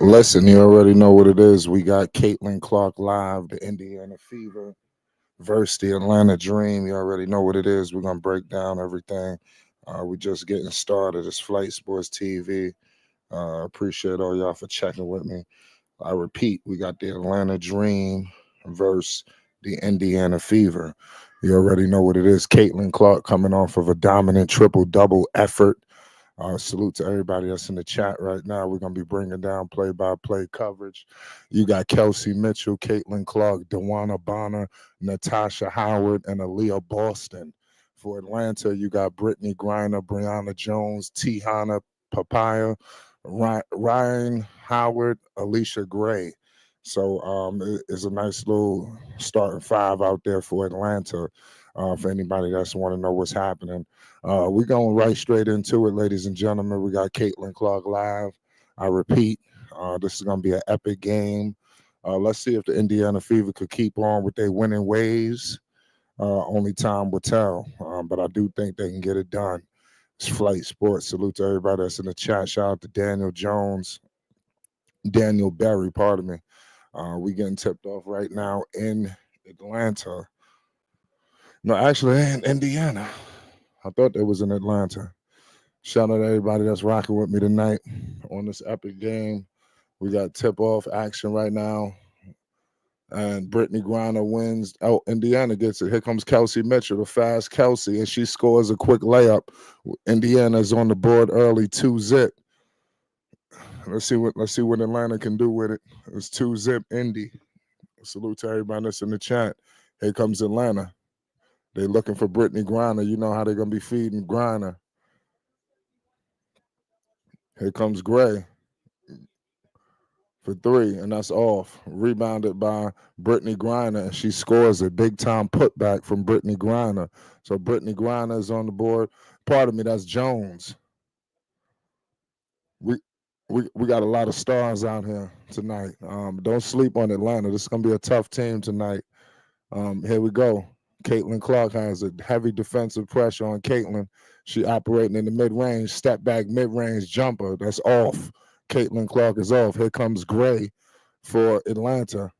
Listen, you already know what it is. We got Caitlyn Clark live, the Indiana Fever versus the Atlanta Dream. You already know what it is. We're going to break down everything. We're just getting started. It's Flight Sports TV. Appreciate all y'all for checking with me. I repeat, we got the Atlanta Dream versus the Indiana Fever. You already know what it is. Caitlyn Clark coming off of a dominant triple-double effort. Salute to everybody that's in the chat right now. We're going to be bringing down play-by-play coverage. You got Kelsey Mitchell, Caitlyn Clark, DeWanna Bonner, Natasha Howard, and Aaliyah Boston. For Atlanta, you got Brittany Griner, Brianna Jones, Tihana Papaya, Ryan Howard, Alicia Gray. So it's a nice little starting five out there for Atlanta. For anybody that's want to know what's happening. We're going right straight into it, ladies and gentlemen. We got Caitlyn Clark live. I repeat, this is going to be an epic game. Let's see if the Indiana Fever could keep on with their winning ways. Only time will tell, but I do think they can get it done. It's Flight Sports. Salute to everybody that's in the chat. Shout out to Daniel Jones, Daniel Berry, pardon me. We getting tipped off right now in Atlanta. No, actually, in Indiana. I thought that was in Atlanta. Shout out to everybody that's rocking with me tonight on this epic game. We got tip-off action right now. And Brittany Griner wins. Oh, Indiana gets it. Here comes Kelsey Mitchell, the fast Kelsey, and she scores a quick layup. Indiana's on the board early, 2-zip. Let's see what Atlanta can do with it. It's 2-zip Indy. Salute to everybody that's in the chat. Here comes Atlanta. They're looking for Brittany Griner. You know how they're going to be feeding Griner. Here comes Gray for three, and that's off. Rebounded by Brittany Griner, and she scores a big-time putback from Brittany Griner. So Brittany Griner is on the board. Pardon me, that's Jones. We got a lot of stars out here tonight. Don't sleep on Atlanta. This is going to be a tough team tonight. Here we go. Caitlyn Clark has a heavy defensive pressure on Caitlyn. She operating in the mid-range, step back, mid-range jumper. That's off. Caitlyn Clark is off. Here comes Gray for Atlanta.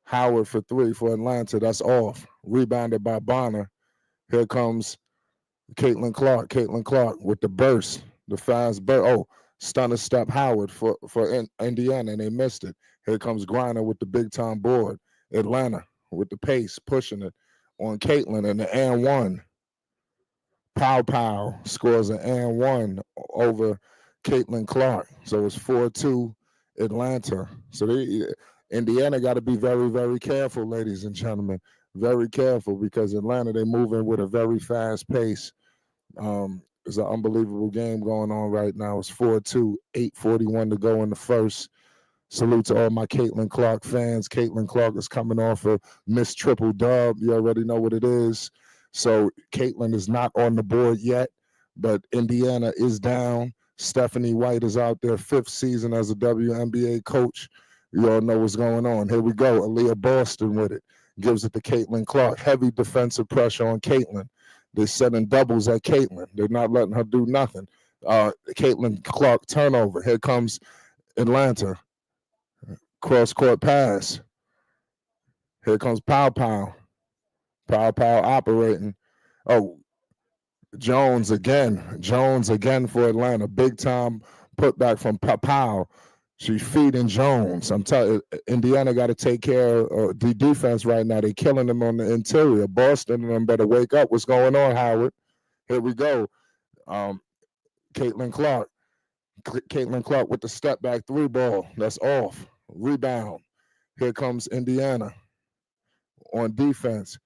Howard for three for Atlanta. That's off. Rebounded by Bonner. Here comes Caitlyn Clark. Caitlyn Clark with the burst, the fast burst. Oh, stunner step Howard for Indiana, and they missed it. Here comes Griner with the big-time board. Atlanta with the pace, pushing it on Caitlyn, and the and one. Pow scores an and one over Caitlyn Clark. So it's 4-2 Atlanta. So Indiana got to be very, very careful, ladies and gentlemen. Very careful, because Atlanta, they moving with a very fast pace. It's an unbelievable game going on right now. It's 4-2, 8:41 to go in the first. Salute to all my Caitlyn Clark fans. Caitlyn Clark is coming off a Miss Triple Dub. You already know what it is. So Caitlyn is not on the board yet, but Indiana is down. Stephanie White is out there, fifth season as a WNBA coach. You all know what's going on. Here we go. Aaliyah Boston with it. Gives it to Caitlyn Clark. Heavy defensive pressure on Caitlyn. They're setting doubles at Caitlyn. They're not letting her do nothing. Caitlyn Clark turnover. Here comes Atlanta. Cross-court pass. Here comes Pow. Pow operating. Oh, Jones again for Atlanta. Big-time putback from Pow. She's feeding Jones. I'm telling you, Indiana got to take care of the defense right now. They're killing them on the interior. Boston and them better wake up. What's going on, Howard? Here we go. Caitlyn Clark. Caitlyn Clark with the step-back three ball. That's off. Rebound. Here comes Indiana on defense.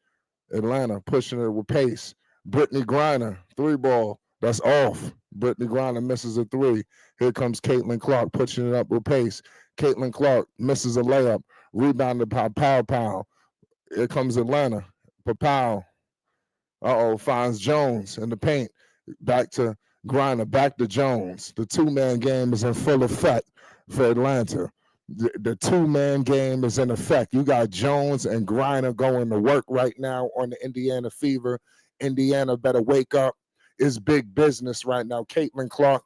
Atlanta pushing it with pace. Brittany Griner, three ball. That's off. Brittany Griner misses a three. Here comes Caitlyn Clark pushing it up with pace. Caitlyn Clark misses a layup. Rebounded by Pow. Here comes Atlanta. Pow. Finds Jones in the paint. Back to Griner, back to Jones. The two-man game is in full effect for Atlanta. The two-man game is in effect. You got Jones and Griner going to work right now on the Indiana Fever. Indiana better wake up. It's big business right now. Caitlyn Clark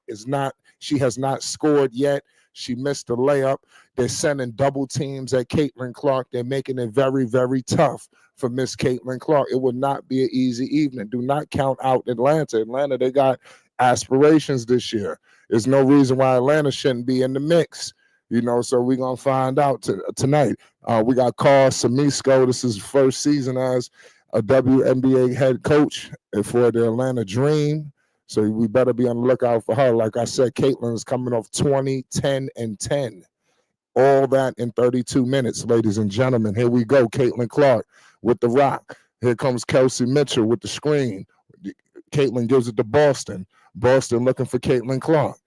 she has not scored yet. She missed the layup. They're sending double teams at Caitlyn Clark. They're making it very, very tough for Miss Caitlyn Clark. It will not be an easy evening. Do not count out Atlanta. Atlanta, they got aspirations this year. There's no reason why Atlanta shouldn't be in the mix. So we're going to find out tonight. We got Carl Samisko. This is his first season as a WNBA head coach for the Atlanta Dream. So we better be on the lookout for her. Like I said, Caitlyn is coming off 20, 10, and 10. All that in 32 minutes, ladies and gentlemen. Here we go. Caitlyn Clark with the rock. Here comes Kelsey Mitchell with the screen. Caitlyn gives it to Boston. Boston looking for Caitlyn Clark.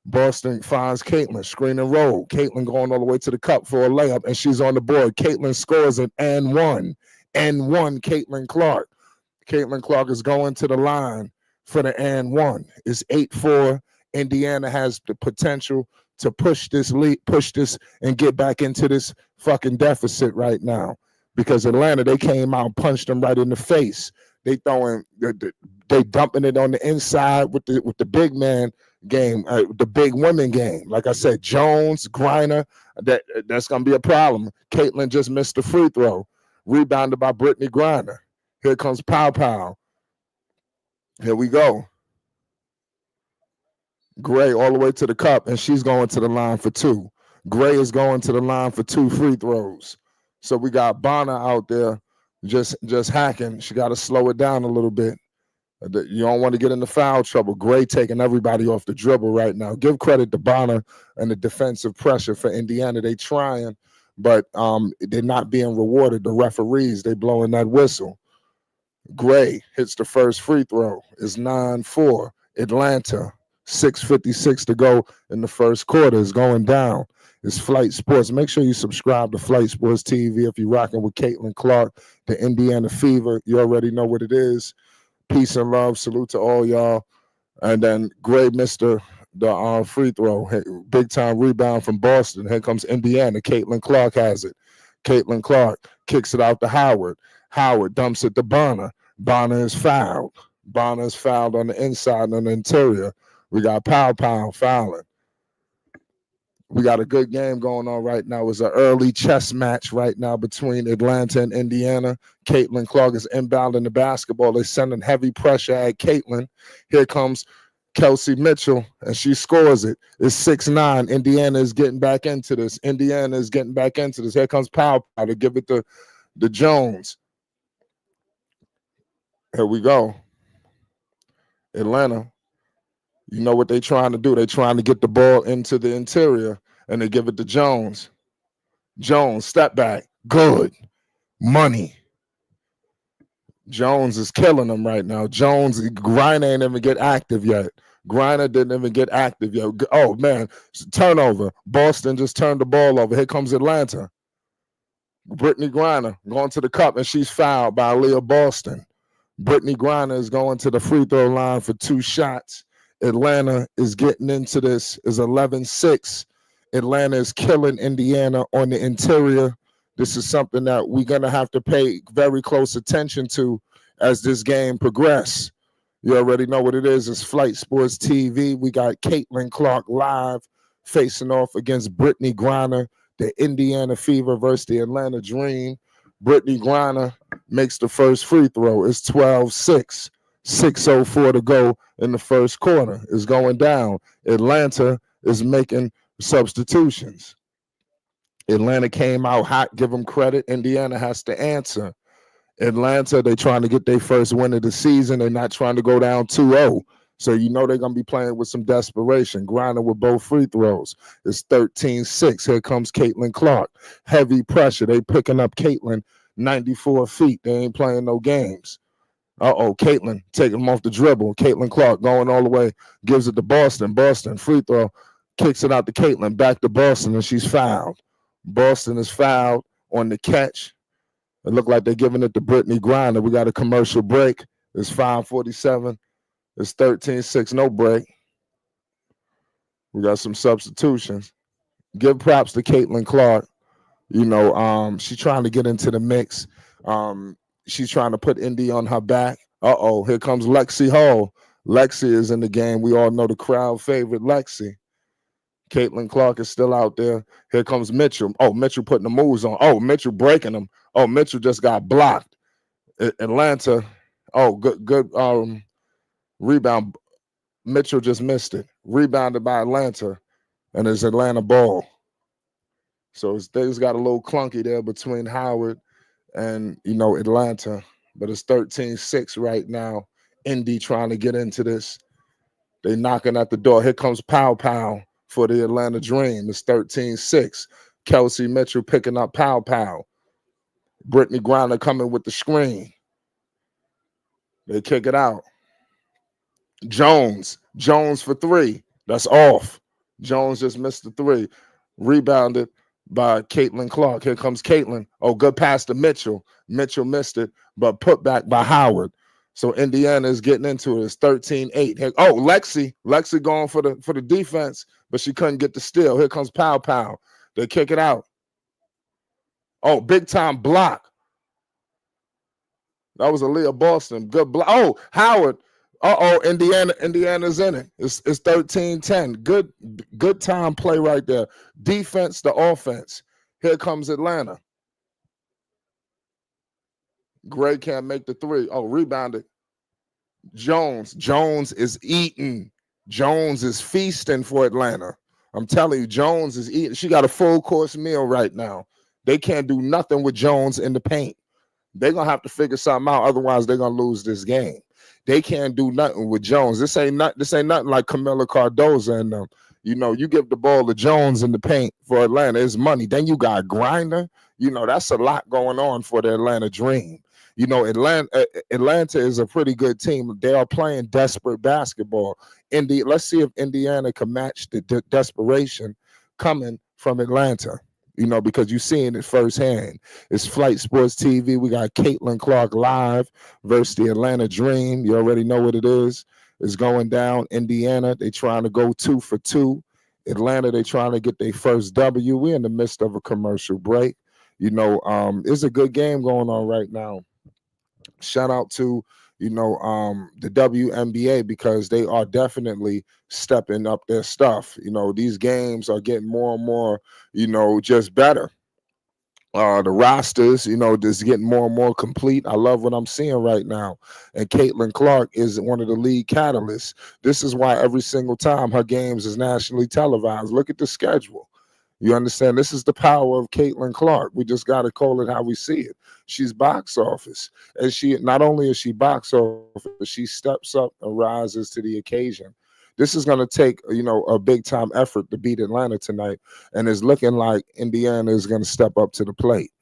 Boston finds Caitlyn, screen and roll. Caitlyn going all the way to the cup for a layup, and she's on the board. Caitlyn scores it, and one. Caitlyn Clark. Caitlyn Clark is going to the line for the and one. It's 8-4. Indiana has the potential to push this and get back into this fucking deficit right now. Because Atlanta, they came out and punched them right in the face. They dumping it on the inside with the big man game, the big women game. Like I said, Jones, Griner, that's gonna be a problem. Caitlyn just missed the free throw, rebounded by Brittany Griner. Here comes Pow Pow. Here we go. Gray all the way to the cup, and she's going to the line for two. Gray is going to the line for 2 free throws. So we got Bonner out there just hacking. She got to slow it down a little bit. You don't want to get into foul trouble. Gray taking everybody off the dribble right now. Give credit to Bonner and the defensive pressure for Indiana. They trying, but they're not being rewarded. The referees, they blowing that whistle. Gray hits the first free throw. It's 9-4. Atlanta, 6:56 to go in the first quarter. Is going down. It's Flight Sports. Make sure you subscribe to Flight Sports TV if you're rocking with Caitlyn Clark, the Indiana Fever. You already know what it is. Peace and love. Salute to all y'all. And then Gray missed the free throw. Big time rebound from Boston. Here comes Indiana. Caitlyn Clark has it. Caitlyn Clark kicks it out to Howard. Howard dumps it to Bonner. Bonner is fouled. Bonner is fouled on the inside and on the interior. We got Pow Pow fouling. We got a good game going on right now. It's an early chess match right now between Atlanta and Indiana. Caitlyn Clark is inbounding the basketball. They're sending heavy pressure at Caitlyn. Here comes Kelsey Mitchell, and she scores it. It's 6-9. Indiana is getting back into this. Here comes Pow Pow to give it to Jones. Here we go. Atlanta. You know what they're trying to do. They're trying to get the ball into the interior, and they give it to Jones. Jones, step back. Good. Money. Jones is killing them right now. Griner ain't even get active yet. Griner didn't even get active yet. Oh, man. Turnover. Boston just turned the ball over. Here comes Atlanta. Brittany Griner going to the cup, and she's fouled by Leah Boston. Brittany Griner is going to the free throw line for 2 shots. Atlanta is getting into this. Is 11-6. Atlanta is killing Indiana on the interior. This is something that we're going to have to pay very close attention to as this game progresses. You already know what it is. It's Flight Sports TV. We got Caitlyn Clark live facing off against Brittany Griner, the Indiana Fever versus the Atlanta Dream. Brittany Griner makes the first free throw. It's 12-6. 6:04 to go in the first quarter. It's going down. Atlanta is making substitutions. Atlanta came out hot. Give them credit. Indiana has to answer. Atlanta, they're trying to get their first win of the season. They're not trying to go down 2-0. So you know they're going to be playing with some desperation. Griner with both free throws. It's 13-6. Here comes Caitlyn Clark. Heavy pressure. They picking up Caitlyn 94 feet. They ain't playing no games. Caitlyn taking him off the dribble. Caitlyn Clark going all the way, gives it to Boston. Boston, free throw, kicks it out to Caitlyn, back to Boston, and she's fouled. Boston is fouled on the catch. It looked like they're giving it to Brittany Griner. We got a commercial break. It's 5:47. It's 13-6, no break. We got some substitutions. Give props to Caitlyn Clark. She's trying to get into the mix. She's trying to put Indy on her back. Here comes Lexi Hull. Lexi is in the game. We all know the crowd favorite Lexi. Caitlyn Clark is still out there. Here comes Mitchell. Oh, Mitchell putting the moves on. Oh, Mitchell breaking them. Oh, Mitchell just got blocked. Atlanta. Oh, good rebound. Mitchell just missed it. Rebounded by Atlanta, and it's Atlanta ball. So things got a little clunky there between Howard and Atlanta, but it's 13-6 right now. Indy trying to get into this. They knocking at the door. Here comes Pow Pow for the Atlanta Dream. It's 13-6. Kelsey Mitchell picking up Pow Pow. Brittany Griner coming with the screen. They kick it out. Jones for three. That's off. Jones just missed the three. Rebounded by Caitlyn Clark. Here comes Caitlyn. Oh, good pass to Mitchell. Mitchell missed it, but put back by Howard. So Indiana is getting into it. It's 13-8. Oh, Lexi going for the defense, but she couldn't get the steal. Here comes Pow Pow. They kick it out. Oh, big time block. That was Aaliyah Boston. Good block. Oh, Howard. Indiana's in it. It's 13-10. Good time play right there. Defense to offense. Here comes Atlanta. Gray can't make the three. Oh, rebounded. Jones is eating. Jones is feasting for Atlanta. I'm telling you, Jones is eating. She got a full course meal right now. They can't do nothing with Jones in the paint. They're going to have to figure something out. Otherwise, they're going to lose this game. They can't do nothing with Jones. This ain't nothing like Camila Cardoza and them. You give the ball to Jones in the paint for Atlanta, it's money. Then you got Griner. That's a lot going on for the Atlanta Dream. Atlanta is a pretty good team. They are playing desperate basketball. Let's see if Indiana can match the desperation coming from Atlanta. Because you're seeing it firsthand. It's Flight Sports TV. We got Caitlyn Clark live versus the Atlanta Dream. You already know what it is. It's going down. Indiana, they trying to go 2 for 2. Atlanta, they trying to get their first W. We're in the midst of a commercial break. It's a good game going on right now. Shout out to the WNBA because they are definitely stepping up their stuff. These games are getting more and more, just better. The rosters, just getting more and more complete. I love what I'm seeing right now. And Caitlyn Clark is one of the lead catalysts. This is why every single time her games is nationally televised. Look at the schedule. You understand? This is the power of Caitlyn Clark. We just got to call it how we see it. She's box office. And she not only is she box office, she steps up and rises to the occasion. This is going to take, a big time effort to beat Atlanta tonight. And it's looking like Indiana is going to step up to the plate.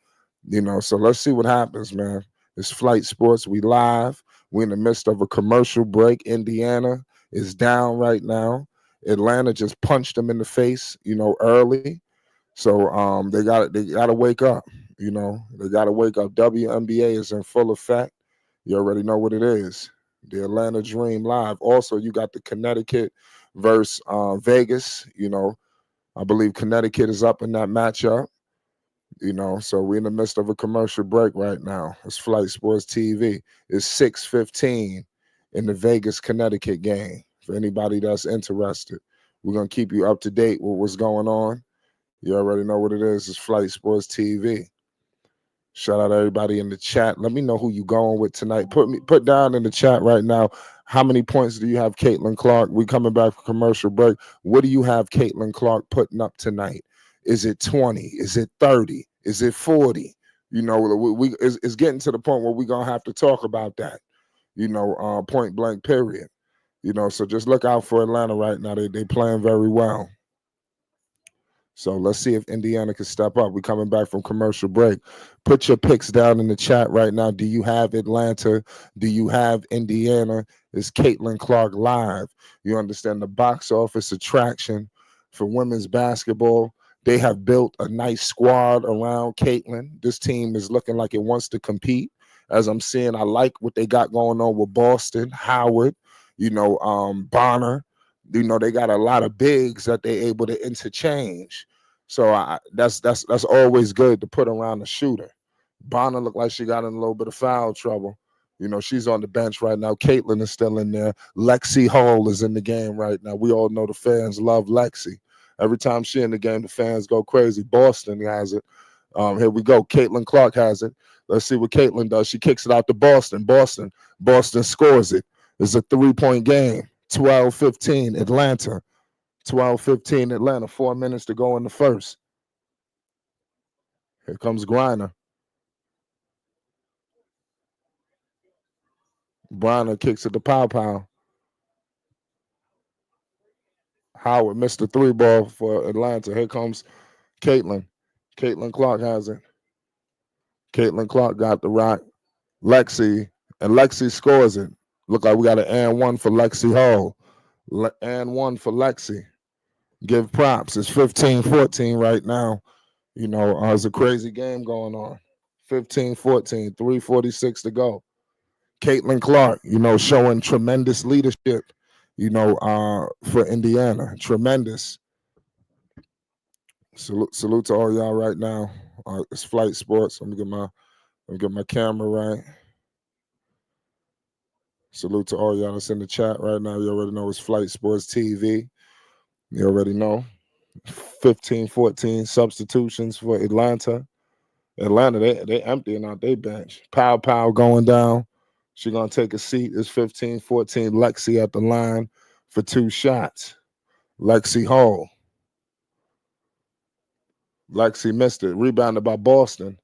So let's see what happens, man. It's Flight Sports. We live. We're in the midst of a commercial break. Indiana is down right now. Atlanta just punched them in the face, early. So they got to wake up. They got to wake up. WNBA is in full effect. You already know what it is. The Atlanta Dream live. Also, you got the Connecticut versus Vegas. I believe Connecticut is up in that matchup. So we're in the midst of a commercial break right now. It's Flight Sports TV. It's 6:15 in the Vegas Connecticut game. For anybody that's interested, we're gonna keep you up to date with what's going on. You already know what it is. It's Flight Sports TV. Shout out to everybody in the chat. Let me know who you going with tonight. Put down in the chat right now. How many points do you have Caitlyn Clark? We coming back from commercial break. What do you have Caitlyn Clark putting up tonight? Is it 20? Is it 30? Is it 40? It's getting to the point where we're gonna have to talk about that. Point blank period. So just look out for Atlanta right now. They playing very well. So let's see if Indiana can step up. We're coming back from commercial break. Put your picks down in the chat right now. Do you have Atlanta? Do you have Indiana? Is Caitlyn Clark live? You understand the box office attraction for women's basketball. They have built a nice squad around Caitlyn. This team is looking like it wants to compete. As I'm seeing, I like what they got going on with Boston, Howard, Bonner. They got a lot of bigs that they're able to interchange. So that's always good to put around the shooter. Bonner looked like she got in a little bit of foul trouble. She's on the bench right now. Caitlyn is still in there. Lexi Hull is in the game right now. We all know the fans love Lexi. Every time she in the game, the fans go crazy. Boston has it. Here we go. Caitlyn Clark has it. Let's see what Caitlyn does. She kicks it out to Boston. Boston scores it. It's a 3-point game. 12-15 Atlanta. 12-15 Atlanta. 4 minutes to go in the first. Here comes Griner. Griner kicks it to Pow. Howard missed the 3 ball for Atlanta. Here comes Caitlyn. Caitlyn Clark has it. Caitlyn Clark got the rock. Lexi, and Lexi scores it. Look like we got an and one for Lexi Hull. And one for Lexi. Give props. It's 15-14 right now. It's a crazy game going on. 15-14, 3:46 to go. Caitlyn Clark, showing tremendous leadership, for Indiana. Tremendous. Salute to all y'all right now. It's Flight Sports. Let me get my camera right. Salute to all y'all that's in the chat right now. You already know it's Flight Sports TV. You already know. 15-14 substitutions for Atlanta. They emptying out their bench. Pow going down. She gonna take a seat. It's 15-14. Lexi at the line for 2 shots. Lexi Hull. Lexi missed it. Rebounded by Boston.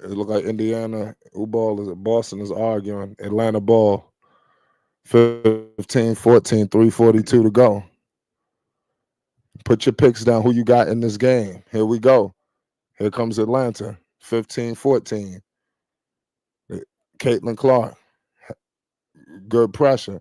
It looked like Indiana. Boston is arguing. Atlanta ball. 15-14, 3:42 to go. Put your picks down. Who you got in this game? Here we go. Here comes Atlanta. 15-14. Caitlyn Clark. Good pressure.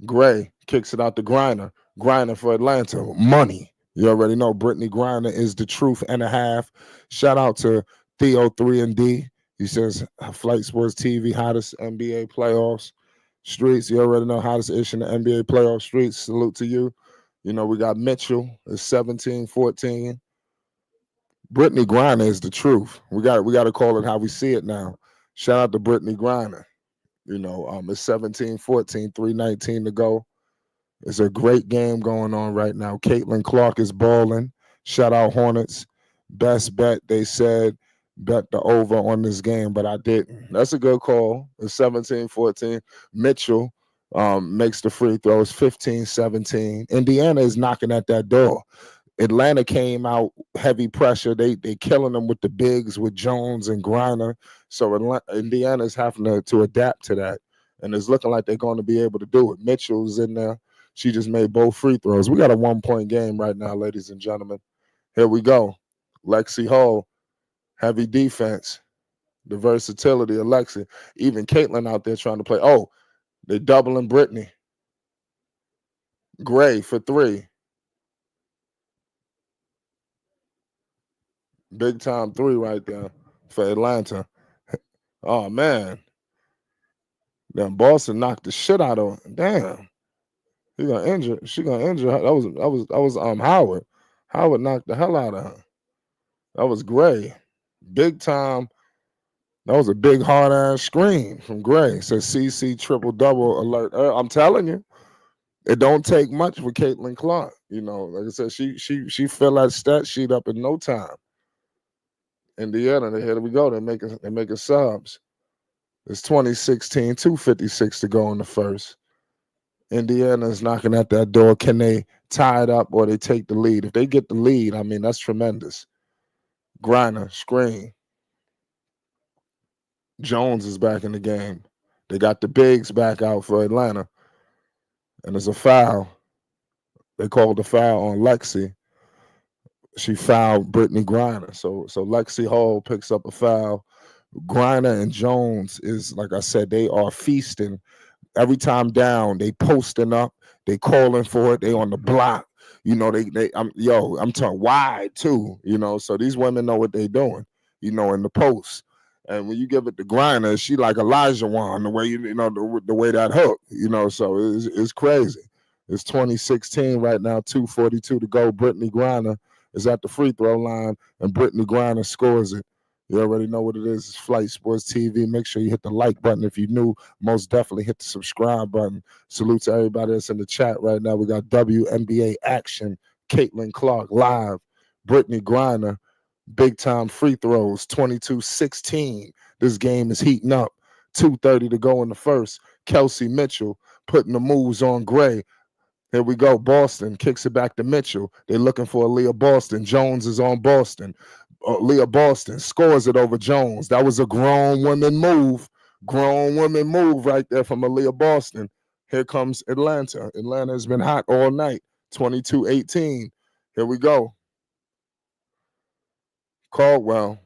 Gray kicks it out to Griner. Griner for Atlanta. Money. You already know Brittany Griner is the truth and a half. Shout out to Theo 3&D. He says Flight Sports TV, hottest NBA playoffs streets. You already know hottest ish in the NBA playoff streets. Salute to you. We got Mitchell. It's 17-14. Brittany Griner is the truth. We got to call it how we see it now. Shout out to Brittany Griner. It's 17-14, 3:19 to go. It's a great game going on right now. Caitlyn Clark is balling. Shout out Hornets. Best bet, they said, bet the over on this game, but I didn't. That's a good call. It's 17-14. Mitchell makes the free throws, 15-17. Indiana is knocking at that door. Atlanta came out heavy pressure. They killing them with the bigs with Jones and Griner. So Indiana's having to adapt to that. And it's looking like they're going to be able to do it. Mitchell's in there. She just made both free throws. We got a 1-point game right now, ladies and gentlemen. Here we go. Lexi Hull, heavy defense. The versatility of Lexi. Even Caitlyn out there trying to play. Oh, they're doubling Brittany. Gray for 3. Big time 3 right there for Atlanta. Oh man. Then Boston knocked the shit out of her. Damn. She gonna injure her. That was Howard. Howard knocked the hell out of her. That was Gray. Big time. That was a big hard ass screen from Gray. Says CC triple double alert. I'm telling you, it don't take much for Caitlyn Clark. Like I said, she fill that stat sheet up in no time. Indiana, here we go. They're making subs. It's 2016, 2:56 to go in the first. Indiana's knocking at that door. Can they tie it up or they take the lead? If they get the lead, I mean, that's tremendous. Griner, screen. Jones is back in the game. They got the bigs back out for Atlanta. And there's a foul. They called the foul on Lexi. She fouled Brittany Griner. So Lexi Hull picks up a foul. Griner and Jones is, like I said, they are feasting. Every time down, they posting up. They calling for it. They on the block. I'm talking wide too. So these women know what they doing. In the post. And when you give it to Griner, she like Elijah Wan, the way the way that hook. So it's crazy. It's 2016 right now. 2:42 to go. Brittany Griner is at the free throw line, and Brittany Griner scores it. You already know what it is. It's Flight Sports TV. Make sure you hit the like button if you're new. Most definitely hit the subscribe button. Salute to everybody that's in the chat right now. We got WNBA action. Caitlyn Clark live. Brittany Griner, big time free throws. 22-16. This game is heating up. 2:30 to go in the first. Kelsey Mitchell putting the moves on Gray. Here we go. Boston kicks it back to Mitchell. They're looking for Aaliyah Boston. Jones is on Boston. Leah Boston scores it over Jones. That was a grown woman move. Grown woman move right there from Aaliyah Boston. Here comes Atlanta. Atlanta has been hot all night. 22-18. Here we go. Caldwell.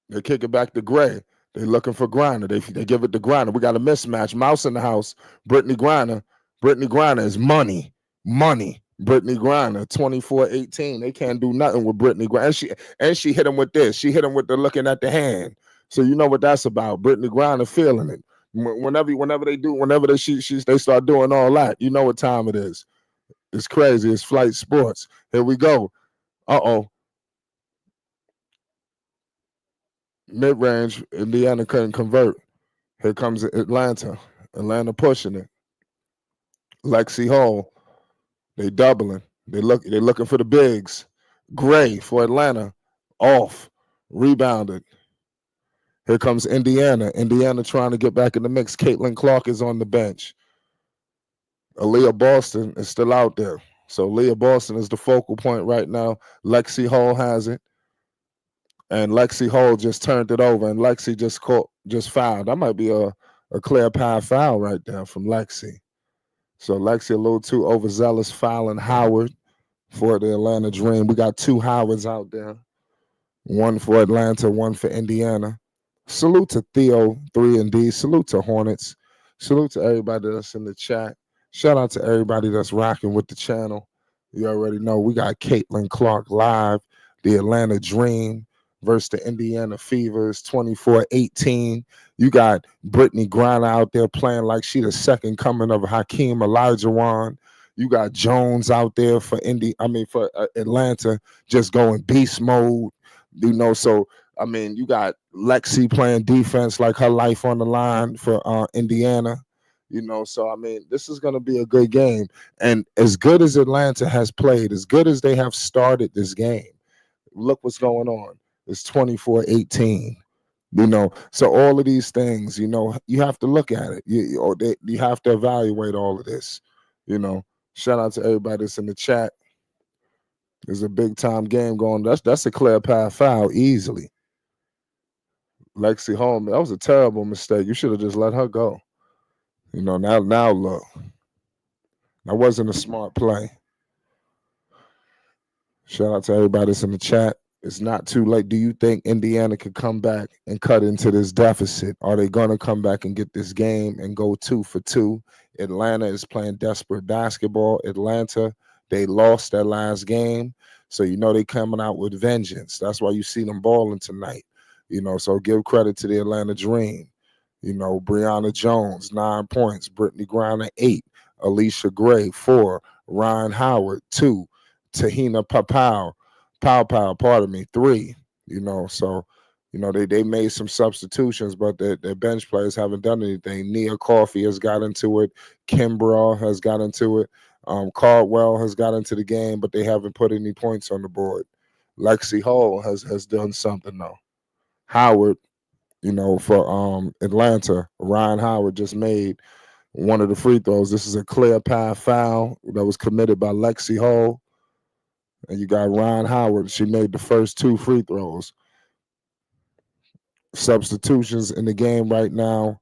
They kick it back to Gray. They're looking for Griner. They give it to Griner. We got a mismatch. Mouse in the house. Brittany Griner. Brittany Griner is money. Money. Brittany Griner, 24-18. They can't do nothing with Brittany Griner. And she hit him with this. She hit him with the looking at the hand. So you know what that's about. Brittany Griner feeling it. Whenever they start doing all that, you know what time it is. It's crazy. It's Flight Sports. Here we go. Uh-oh. Mid-range, Indiana couldn't convert. Here comes Atlanta. Atlanta pushing it. Lexi Hull. They doubling. They're looking for the bigs. Gray for Atlanta. Off. Rebounded. Here comes Indiana. Indiana trying to get back in the mix. Caitlyn Clark is on the bench. Aaliyah Boston is still out there. So Aaliyah Boston is the focal point right now. Lexi Hull has it. And Lexi Hull just turned it over. And Lexi just fouled. That might be a clear path foul right there from Lexi. So Lexi a little too overzealous, fouling Howard for the Atlanta Dream. We got two Howards out there. One for Atlanta, one for Indiana. Salute to Theo, 3 and D. Salute to Hornets. Salute to everybody that's in the chat. Shout out to everybody that's rocking with the channel. You already know we got Caitlyn Clark live, the Atlanta Dream versus the Indiana Fevers, 24-18. You got Brittany Griner out there playing like she the second coming of Hakeem Olajuwon. You got Jones out there for Atlanta, just going beast mode. You know, so I mean, you got Lexi playing defense like her life on the line for Indiana. You know, so I mean, this is going to be a good game. And as good as Atlanta has played, as good as they have started this game, look what's going on. It's 24-18. You know, so all of these things, you know, you have to look at it. You have to evaluate all of this. You know, shout out to everybody that's in the chat. There's a big time game going. That's a clear path foul easily. Lexi Hull, that was a terrible mistake. You should have just let her go. You know, now look. That wasn't a smart play. Shout out to everybody that's in the chat. It's not too late. Do you think Indiana could come back and cut into this deficit? Are they going to come back and get this game and go 2 for 2? Atlanta is playing desperate basketball. Atlanta, they lost their last game. So, you know, they coming out with vengeance. That's why you see them balling tonight. You know, so give credit to the Atlanta Dream. You know, Brianna Jones, 9 points. Brittany Griner, 8. Alicia Gray, 4. Ryan Howard, 2. Tahina Pow, 3. You know, so, you know, they made some substitutions, but their bench players haven't done anything. Nia Coffey has got into it. Kimbrough has got into it. Caldwell has got into the game, but they haven't put any points on the board. Lexi Hull has done something, though. Howard, you know, for Atlanta, Ryan Howard just made one of the free throws. This is a clear path foul that was committed by Lexi Hull. And you got Ryan Howard. She made the first 2 free throws. Substitutions in the game right now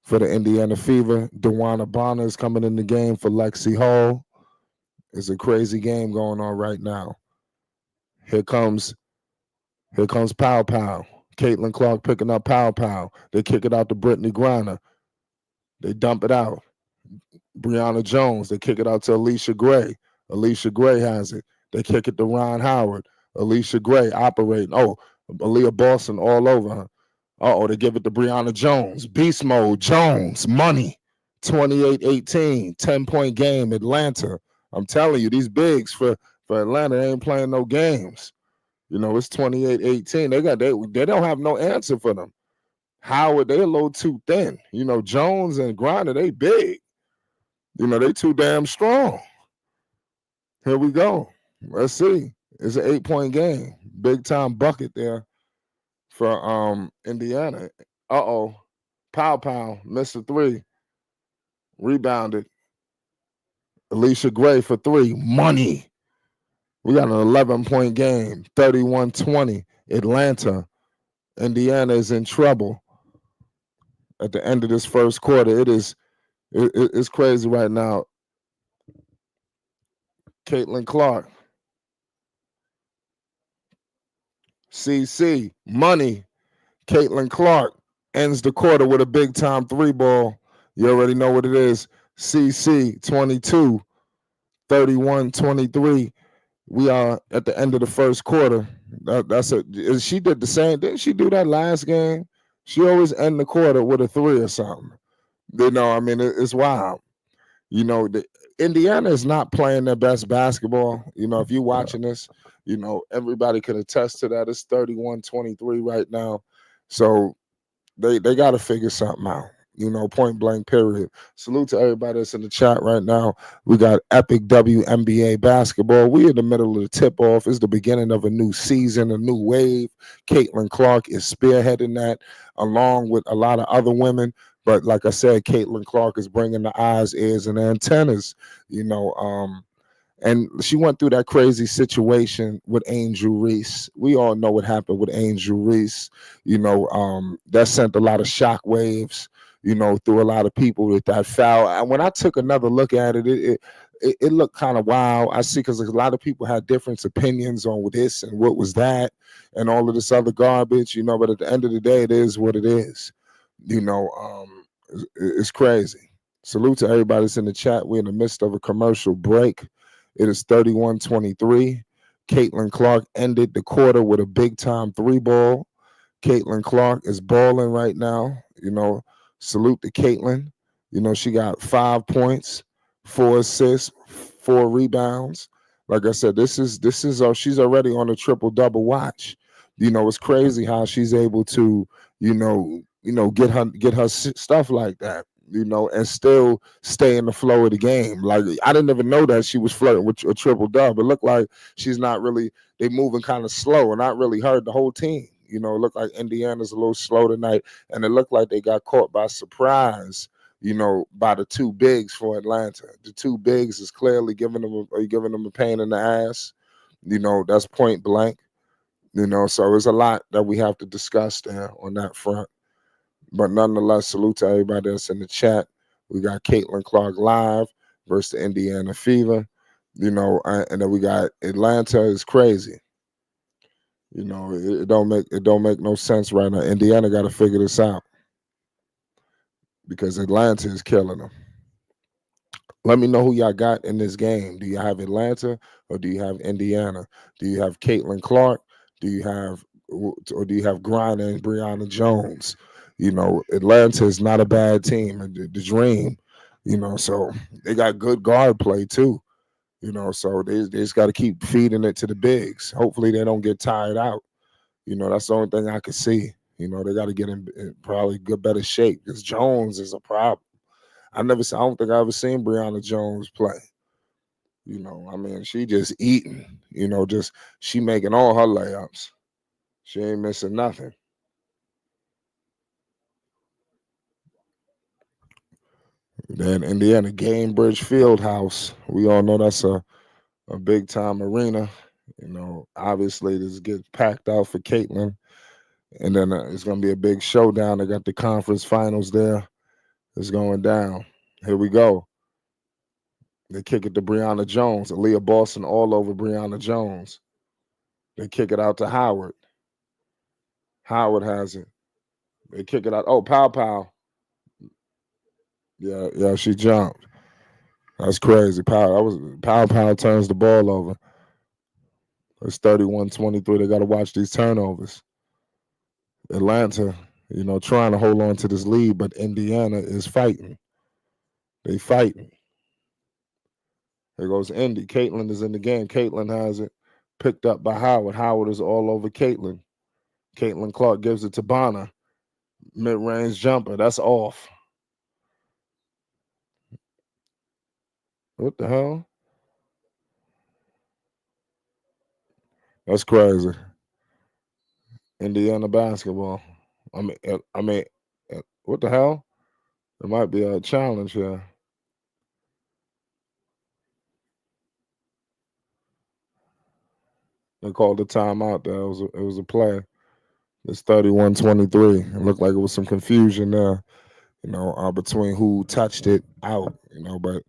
for the Indiana Fever. Dewana Bonner is coming in the game for Lexi Hull. It's a crazy game going on right now. Here comes Pow Pow. Caitlyn Clark picking up Pow Pow. They kick it out to Brittany Griner. They dump it out. Brianna Jones. They kick it out to Alicia Gray. Alicia Gray has it. They kick it to Ryan Howard. Alicia Gray operating. Oh, Aaliyah Boston all over her. They give it to Brianna Jones. Beast mode. Jones. Money. 28-18. 10-point game. Atlanta. I'm telling you, these bigs for Atlanta, they ain't playing no games. It's 28-18. They don't have no answer for them. Howard, they a little too thin. Jones and Griner, they big. They too damn strong. Here we go. Let's see. It's an 8-point game. Big time bucket there for Indiana. Uh-oh. Pow missed a three. Rebounded. Alicia Gray for three. Money. We got an 11-point game. 31-20. Atlanta. Indiana is in trouble at the end of this first quarter. It's crazy right now. Caitlyn Clark. CC. Money. Caitlyn Clark ends the quarter with a big time three ball. You already know what it is. CC 22, 31-23. We are at the end of the first quarter. She did the same. Didn't she do that last game? She always end the quarter with a three or something. It's wild. Indiana is not playing their best basketball. If you're watching this, everybody can attest to that. It's 31-23 right now. So they got to figure something out. Point blank, period. Salute to everybody that's in the chat right now. We got Epic WNBA basketball. We in the middle of the tip-off. It's the beginning of a new season, a new wave. Caitlyn Clark is spearheading that along with a lot of other women. But like I said, Caitlyn Clark is bringing the eyes, ears, and antennas. And she went through that crazy situation with Angel Reese. We all know what happened with Angel Reese. That sent a lot of shock waves, through a lot of people with that foul. And when I took another look at it, it looked kind of wild. I see, because a lot of people had different opinions on this and what was that and all of this other garbage, but at the end of the day, it is what it is. It's crazy. Salute to everybody that's in the chat. We're in the midst of a commercial break. It is 31-23. Caitlyn Clark ended the quarter with a big-time three ball. Caitlyn Clark is balling right now. Salute to Caitlyn. She got 5 points, 4 assists, 4 rebounds. Like I said, she's already on a triple-double watch. It's crazy how she's able to, get her stuff like that. And still stay in the flow of the game. Like, I didn't even know that she was flirting with a triple double. It looked like she's not really, they moving kind of slow, and not really heard the whole team. It looked like Indiana's a little slow tonight, and it looked like they got caught by surprise, by the two bigs for Atlanta. The two bigs is clearly giving them a pain in the ass. That's point blank. So there's a lot that we have to discuss there on that front. But nonetheless, salute to everybody that's in the chat. We got Caitlyn Clark live versus the Indiana Fever. And then we got Atlanta is crazy. It don't make no sense right now. Indiana got to figure this out, because Atlanta is killing them. Let me know who y'all got in this game. Do you have Atlanta or do you have Indiana? Do you have Caitlyn Clark? Do you have Griner and Brianna Jones? Atlanta is not a bad team. The dream, so they got good guard play too. So they just got to keep feeding it to the bigs. Hopefully they don't get tired out. That's the only thing I could see. They got to get in probably better shape, because Jones is a problem. I don't think I ever seen Brianna Jones play. She just eating. She making all her layups. She ain't missing nothing. Then Indiana Gamebridge Fieldhouse. We all know that's a big time arena. Obviously this gets packed out for Caitlyn. And then it's going to be a big showdown. They got the conference finals there. It's going down. Here we go. They kick it to Brianna Jones. Aaliyah Boston all over Brianna Jones. They kick it out to Howard. Howard has it. They kick it out. Oh, Pow. Yeah, she jumped. That's crazy. Pow turns the ball over. It's 31-23. They got to watch these turnovers. Atlanta, trying to hold on to this lead, but Indiana is fighting. They fighting. Here goes Indy. Caitlyn is in the game. Caitlyn has it. Picked up by Howard. Howard is all over Caitlyn. Caitlyn Clark gives it to Bonner. Mid-range jumper. That's off. What the hell? That's crazy. Indiana basketball. I mean, what the hell? There might be a challenge here. They called the timeout there. It was a play. It's 31-23. It looked like it was some confusion there, between who touched it out, but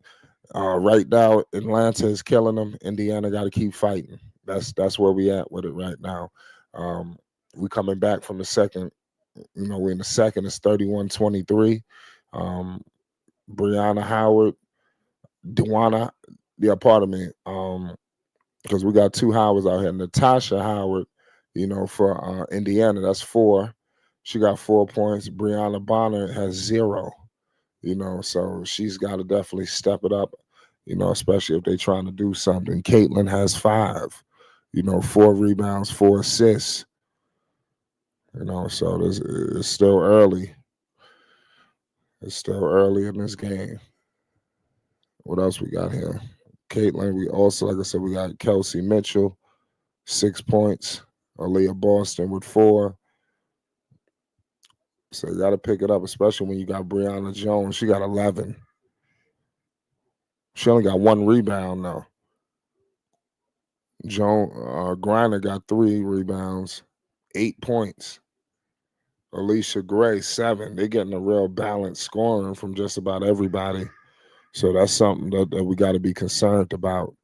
right now Atlanta is killing them. Indiana got to keep fighting. That's where we at with it right now. We coming back from the second. We're in the second. It's 31-23. Brianna Howard, Dewana, yeah, pardon me. Because we got two Howards out here. Natasha Howard, for Indiana, that's 4. She got 4 points. Brianna Bonner has 0. So she's got to definitely step it up. Especially if they're trying to do something. Caitlyn has 5. 4 rebounds, 4 assists. So it's still early. It's still early in this game. What else we got here? Caitlyn, we also, like I said, we got Kelsey Mitchell, 6 points. Aaliyah Boston with 4. So you got to pick it up, especially when you got Brianna Jones. She got 11. She only got 1 rebound now. Griner got 3 rebounds, 8 points. Alicia Gray, 7. They're getting a real balanced scoring from just about everybody. So that's something that we got to be concerned about,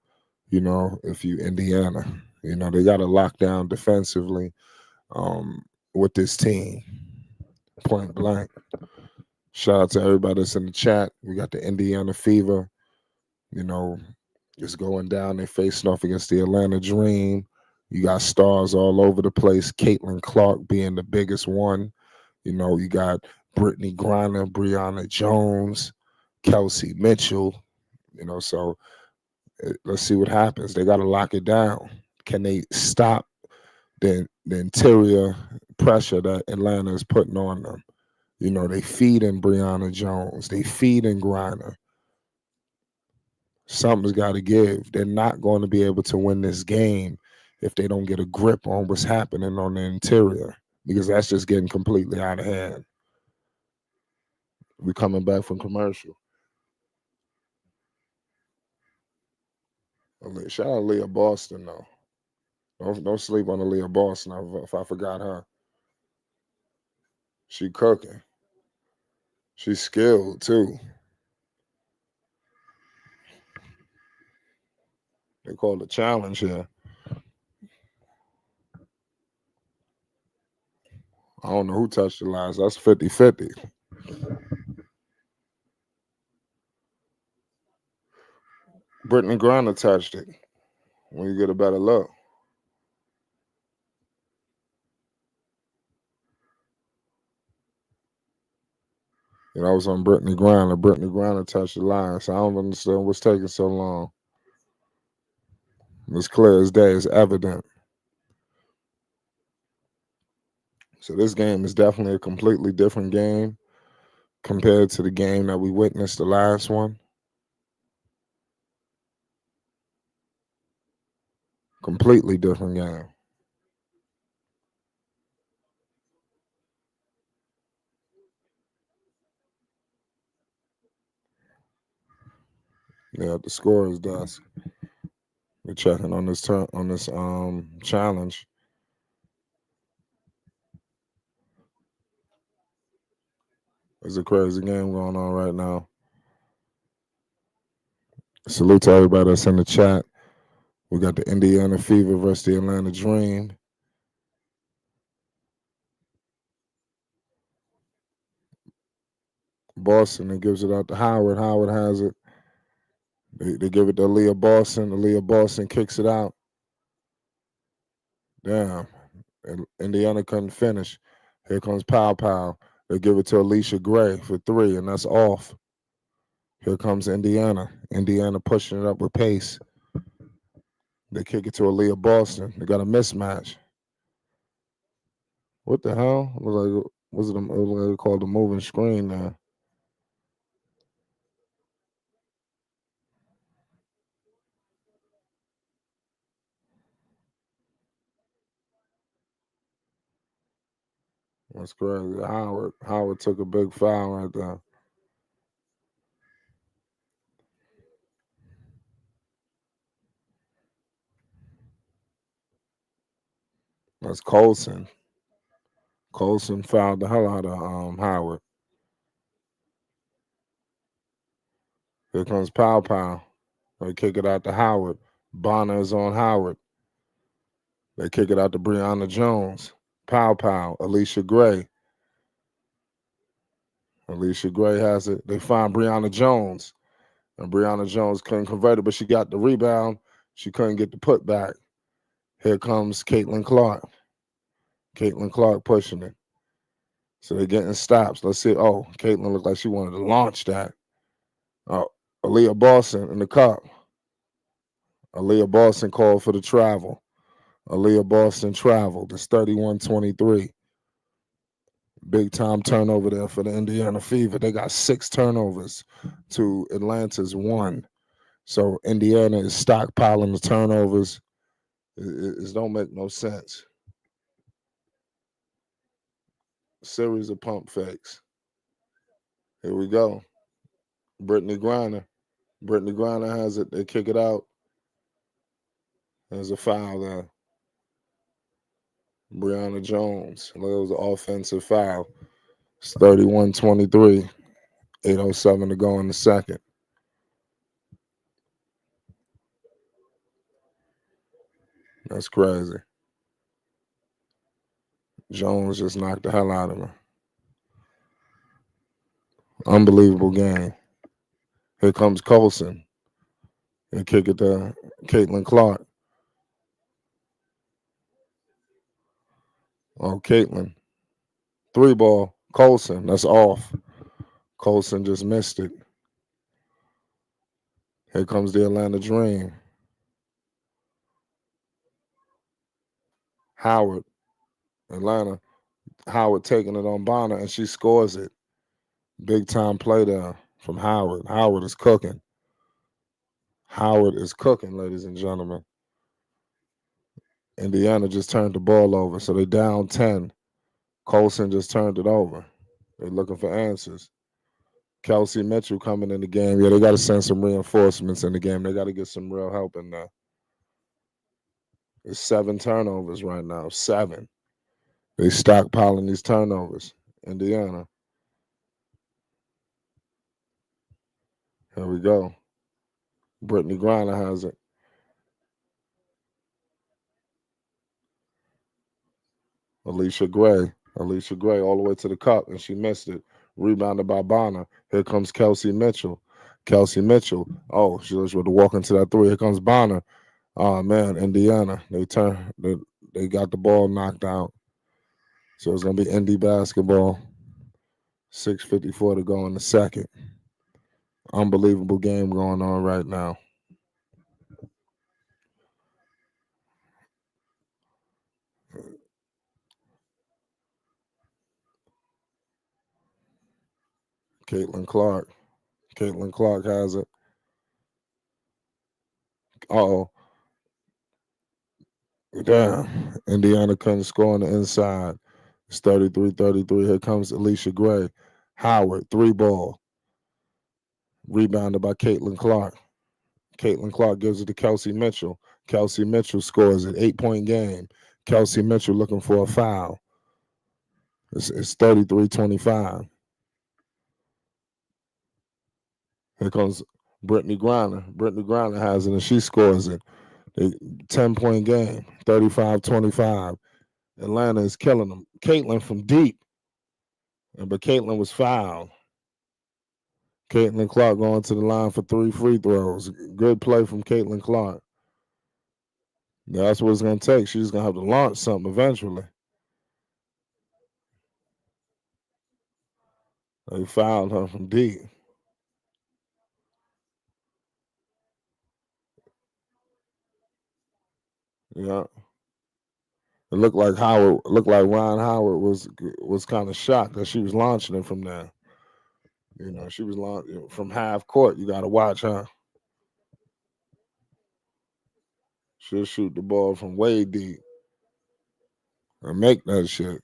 if you Indiana. They got to lock down defensively with this team, point blank. Shout out to everybody that's in the chat. We got the Indiana Fever, it's going down. They're facing off against the Atlanta Dream. You got stars all over the place. Caitlyn Clark being the biggest one. You got Brittany Griner, Brianna Jones, Kelsey Mitchell. So let's see what happens. They got to lock it down. Can they stop the interior pressure that Atlanta is putting on them? They feed in Brianna Jones. They feed in Griner. Something's got to give. They're not going to be able to win this game if they don't get a grip on what's happening on the interior, because that's just getting completely out of hand. We're coming back from commercial. Shout out Leah Boston, though. Don't sleep on Leah Boston if I forgot her. She cooking. She's skilled, too. They call it a challenge here. I don't know who touched the lines. That's 50-50. Brittany Griner touched it. When you get a better look. I was on Brittany Griner. Brittany Griner touched the line, so I don't understand what's taking so long. It's clear as day. It's evident. So this game is definitely a completely different game compared to the game that we witnessed the last one. Completely different game. Yeah, the scorer's desk. We're checking on this challenge. There's a crazy game going on right now. Salute to everybody that's in the chat. We got the Indiana Fever versus the Atlanta Dream. Boston, and gives it out to Howard. Howard has it. They give it to Aaliyah Boston. Aaliyah Boston kicks it out. Damn. Indiana couldn't finish. Here comes Pow Pow. They give it to Alicia Gray for 3, and that's off. Here comes Indiana. Indiana pushing it up with pace. They kick it to Aaliyah Boston. They got a mismatch. What the hell? Look like was it? It looked like called the moving screen now. That's crazy. Howard took a big foul right there. That's Colson. Colson fouled the hell out of Howard. Here comes Pow Pow. They kick it out to Howard. Bonner is on Howard. They kick it out to Breonna Jones. Pow Pow. Alicia Gray. Alicia Gray has it. They find Breonna Jones. And Breonna Jones couldn't convert it, but she got the rebound. She couldn't get the putback. Here comes Caitlyn Clark. Caitlyn Clark pushing it. So they're getting stops. Let's see. Oh, Caitlyn looked like she wanted to launch that. Oh, Aaliyah Boston in the cup. Aaliyah Boston called for the travel. Aaliyah Boston traveled. It's 31-23. Big time turnover there for the Indiana Fever. They got 6 turnovers to Atlanta's 1. So Indiana is stockpiling the turnovers. It don't make no sense. Series of pump fakes. Here we go. Brittany Griner. Brittany Griner has it. They kick it out. There's a foul there. Breonna Jones. It was an offensive foul. It's 31-23. 8:07 to go in the second. That's crazy. Jones just knocked the hell out of him. Unbelievable game. Here comes Colson. They kick it to Caitlyn Clark. Oh, Caitlyn. 3-ball. Colson. That's off. Colson just missed it. Here comes the Atlanta Dream. Howard. Atlanta. Howard taking it on Bonner, and she scores it. Big time play there from Howard. Howard is cooking. Howard is cooking, ladies and gentlemen. Indiana just turned the ball over, so they down 10. Colson just turned it over. They're looking for answers. Kelsey Mitchell coming in the game. Yeah, they got to send some reinforcements in the game. They got to get some real help in there. It's 7 turnovers right now. 7. They stockpiling these turnovers. Indiana. Here we go. Brittany Griner has it. Alicia Gray. Alicia Gray all the way to the cup, and she missed it. Rebounded by Bonner. Here comes Kelsey Mitchell. Kelsey Mitchell. Oh, she was to walk into that 3. Here comes Bonner. Oh man, Indiana. They got the ball knocked out. So it's gonna be Indy basketball. 6:54 to go in the second. Unbelievable game going on right now. Caitlyn Clark. Caitlyn Clark has it. Oh, damn. Indiana couldn't score on the inside. It's 33-33. Here comes Alicia Gray. Howard, 3-ball. Rebounded by Caitlyn Clark. Caitlyn Clark gives it to Kelsey Mitchell. Kelsey Mitchell scores it. 8-point game. Kelsey Mitchell looking for a foul. It's 33-25. Here comes Brittany Griner. Brittany Griner has it, and she scores it. 10-point game, 35-25. Atlanta is killing them. Caitlyn from deep, but Caitlyn was fouled. Caitlyn Clark going to the line for 3 free throws. Good play from Caitlyn Clark. That's what it's going to take. She's going to have to launch something eventually. They fouled her from deep. Yeah. It looked like Howard. Looked like Ron Howard was kind of shocked that she was launching it from there. She was launching from half court. You got to watch her. She'll shoot the ball from way deep and make that shit.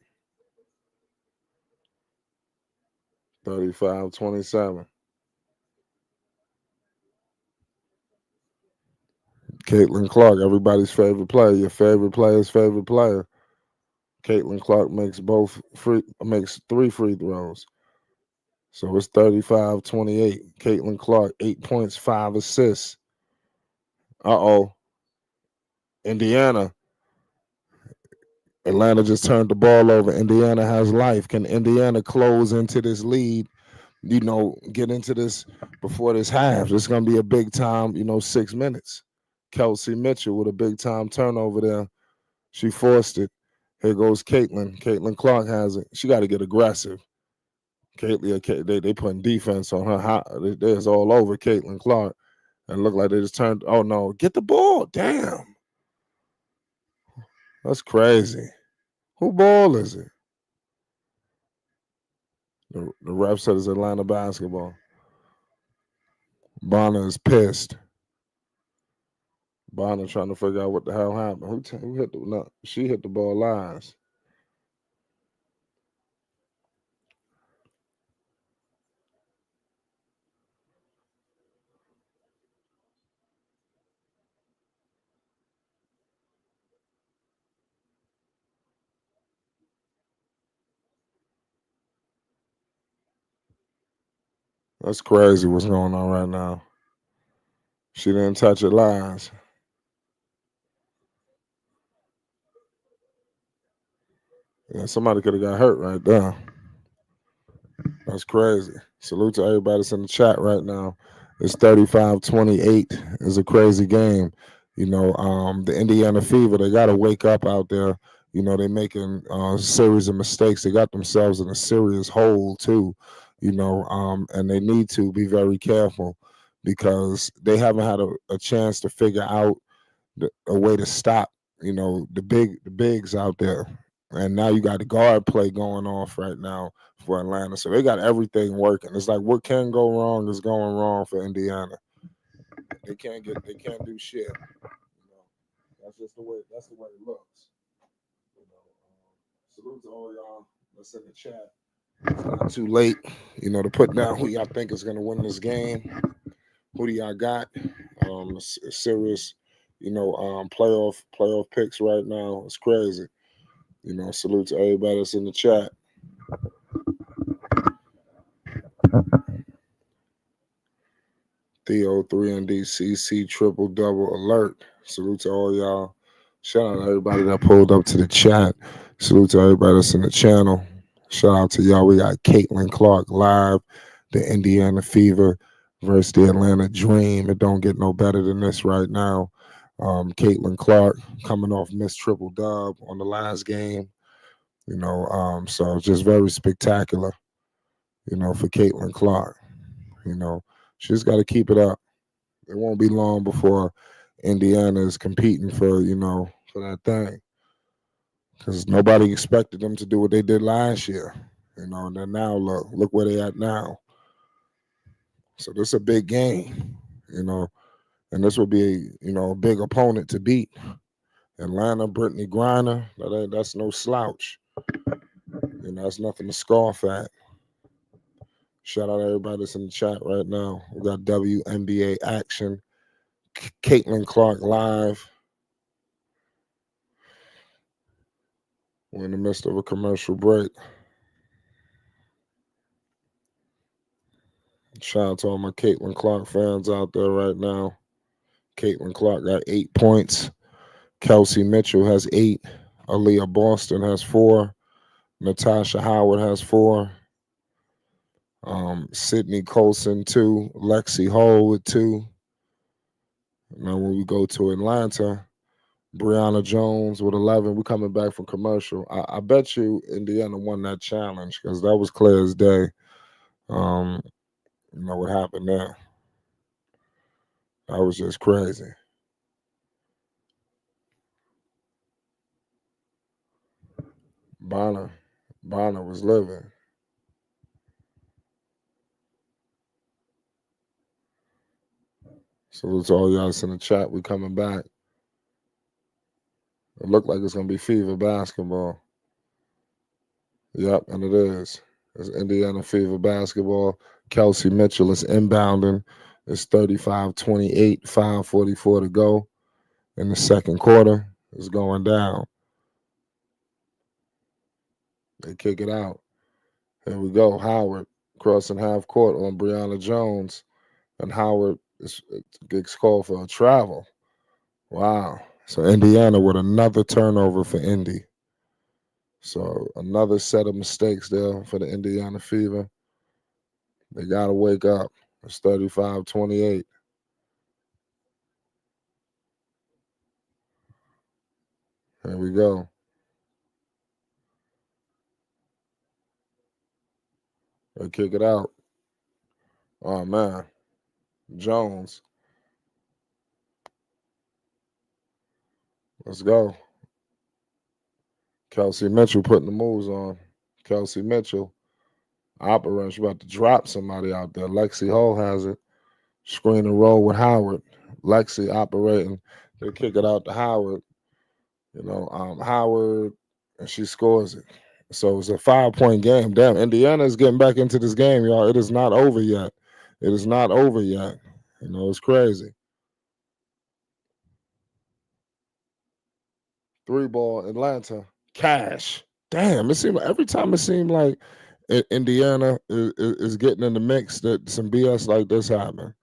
35-27. Caitlyn Clark, everybody's favorite player. Your favorite player's favorite player. Caitlyn Clark makes 3 free throws. So it's 35-28. Caitlyn Clark, 8 points, 5 assists. Uh-oh. Indiana. Atlanta just turned the ball over. Indiana has life. Can Indiana close into this lead? Get into this before this half. This is going to be a big time, 6 minutes. Kelsey Mitchell with a big time turnover there. She forced it. Here goes Caitlyn. Caitlyn Clark has it. She got to get aggressive. They putting defense on her. It's all over Caitlyn Clark. And look like they just turned. Oh, no. Get the ball. Damn. That's crazy. Who ball is it? The ref said it's Atlanta basketball. Bonner is pissed. Bonner trying to figure out what the hell happened. Who hit the no? She hit the ball last. That's crazy what's going on right now. She didn't touch it last. Yeah, somebody could have got hurt right there. That's crazy. Salute to everybody that's in the chat right now. It's 35-28. It's a crazy game. The Indiana Fever, they got to wake up out there. They're making a series of mistakes. They got themselves in a serious hole, too. And they need to be very careful because they haven't had a chance to figure out a way to stop, the bigs out there. And now you got the guard play going off right now for Atlanta. So they got everything working. It's like what can go wrong is going wrong for Indiana. They can't do shit. That's the way it looks. Salute to all y'all that's in the chat. It's not too late, to put down who y'all think is gonna win this game. Who do y'all got? Serious, playoff picks right now. It's crazy. Salute to everybody that's in the chat. Theo 3NDCC triple double alert. Salute to all y'all. Shout out to everybody that pulled up to the chat. Salute to everybody that's in the channel. Shout out to y'all. We got Caitlyn Clark live, the Indiana Fever versus the Atlanta Dream. It don't get no better than this right now. Caitlyn Clark coming off missed triple dub on the last game. So just very spectacular, for Caitlyn Clark. She's got to keep it up. It won't be long before Indiana is competing for that thing. Because nobody expected them to do what they did last year. And then now look where they at now. So this is a big game, and this will be a big opponent to beat. Atlanta, Brittany Griner, that's no slouch. That's nothing to scoff at. Shout out to everybody that's in the chat right now. We got WNBA action. Caitlyn Clark live. We're in the midst of a commercial break. Shout out to all my Caitlyn Clark fans out there right now. Caitlyn Clark got 8 points. Kelsey Mitchell has 8. Aaliyah Boston has 4. Natasha Howard has 4. Sydney Colson 2. Lexi Hull with 2. Now when we go to Atlanta, Brianna Jones with 11. We're coming back from commercial. I bet you Indiana won that challenge because that was clear as day. What happened there. That was just crazy. Bonner. Bonner was living. Salute to all y'all that's in the chat. We coming back. It looked like it's gonna be Fever basketball. Yep, and it is. It's Indiana Fever basketball. Kelsey Mitchell is inbounding. It's 35-28, 5:44 to go in the second quarter. It's going down. They kick it out. Here we go. Howard crossing half court on Brianna Jones. And Howard gets called for a travel. Wow. So Indiana with another turnover for Indy. So another set of mistakes there for the Indiana Fever. They got to wake up. It's 35-28. Here we go. They kick it out. Oh, man. Jones. Let's go. Kelsey Mitchell putting the moves on. Kelsey Mitchell. Operating. She's about to drop somebody out there. Lexi Hull has it. Screen and roll with Howard. Lexi operating. They kick it out to Howard. Howard, and she scores it. So it's a 5-point game. Damn, Indiana is getting back into this game, y'all. It is not over yet. It is not over yet. It's crazy. 3-ball, Atlanta. Cash. Damn, it seemed like every time it seemed like Indiana is getting in the mix that some BS like this happen.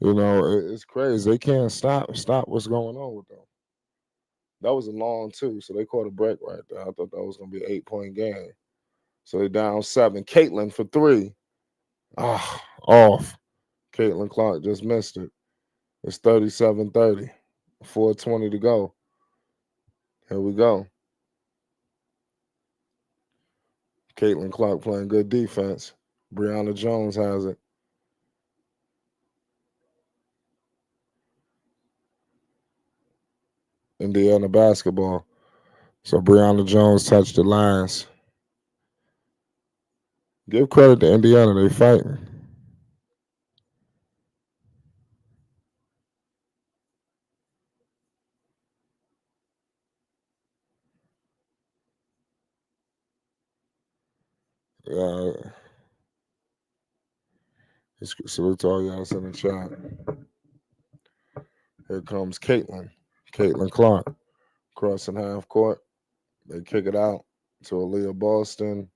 It's crazy. They can't stop what's going on with them. That was a long two, so they caught a break right there. I thought that was going to be an 8-point game. So they down 7. Caitlyn for 3. Off. Caitlyn Clark just missed it. It's 37-30. 4:20 to go. Here we go. Caitlyn Clark playing good defense. Brianna Jones has it. Indiana basketball. So Brianna Jones touched the lines. Give credit to Indiana. They fighting. Salute to all y'all in the chat. Here comes Caitlyn Clark, crossing half court. They kick it out to Aaliyah Boston.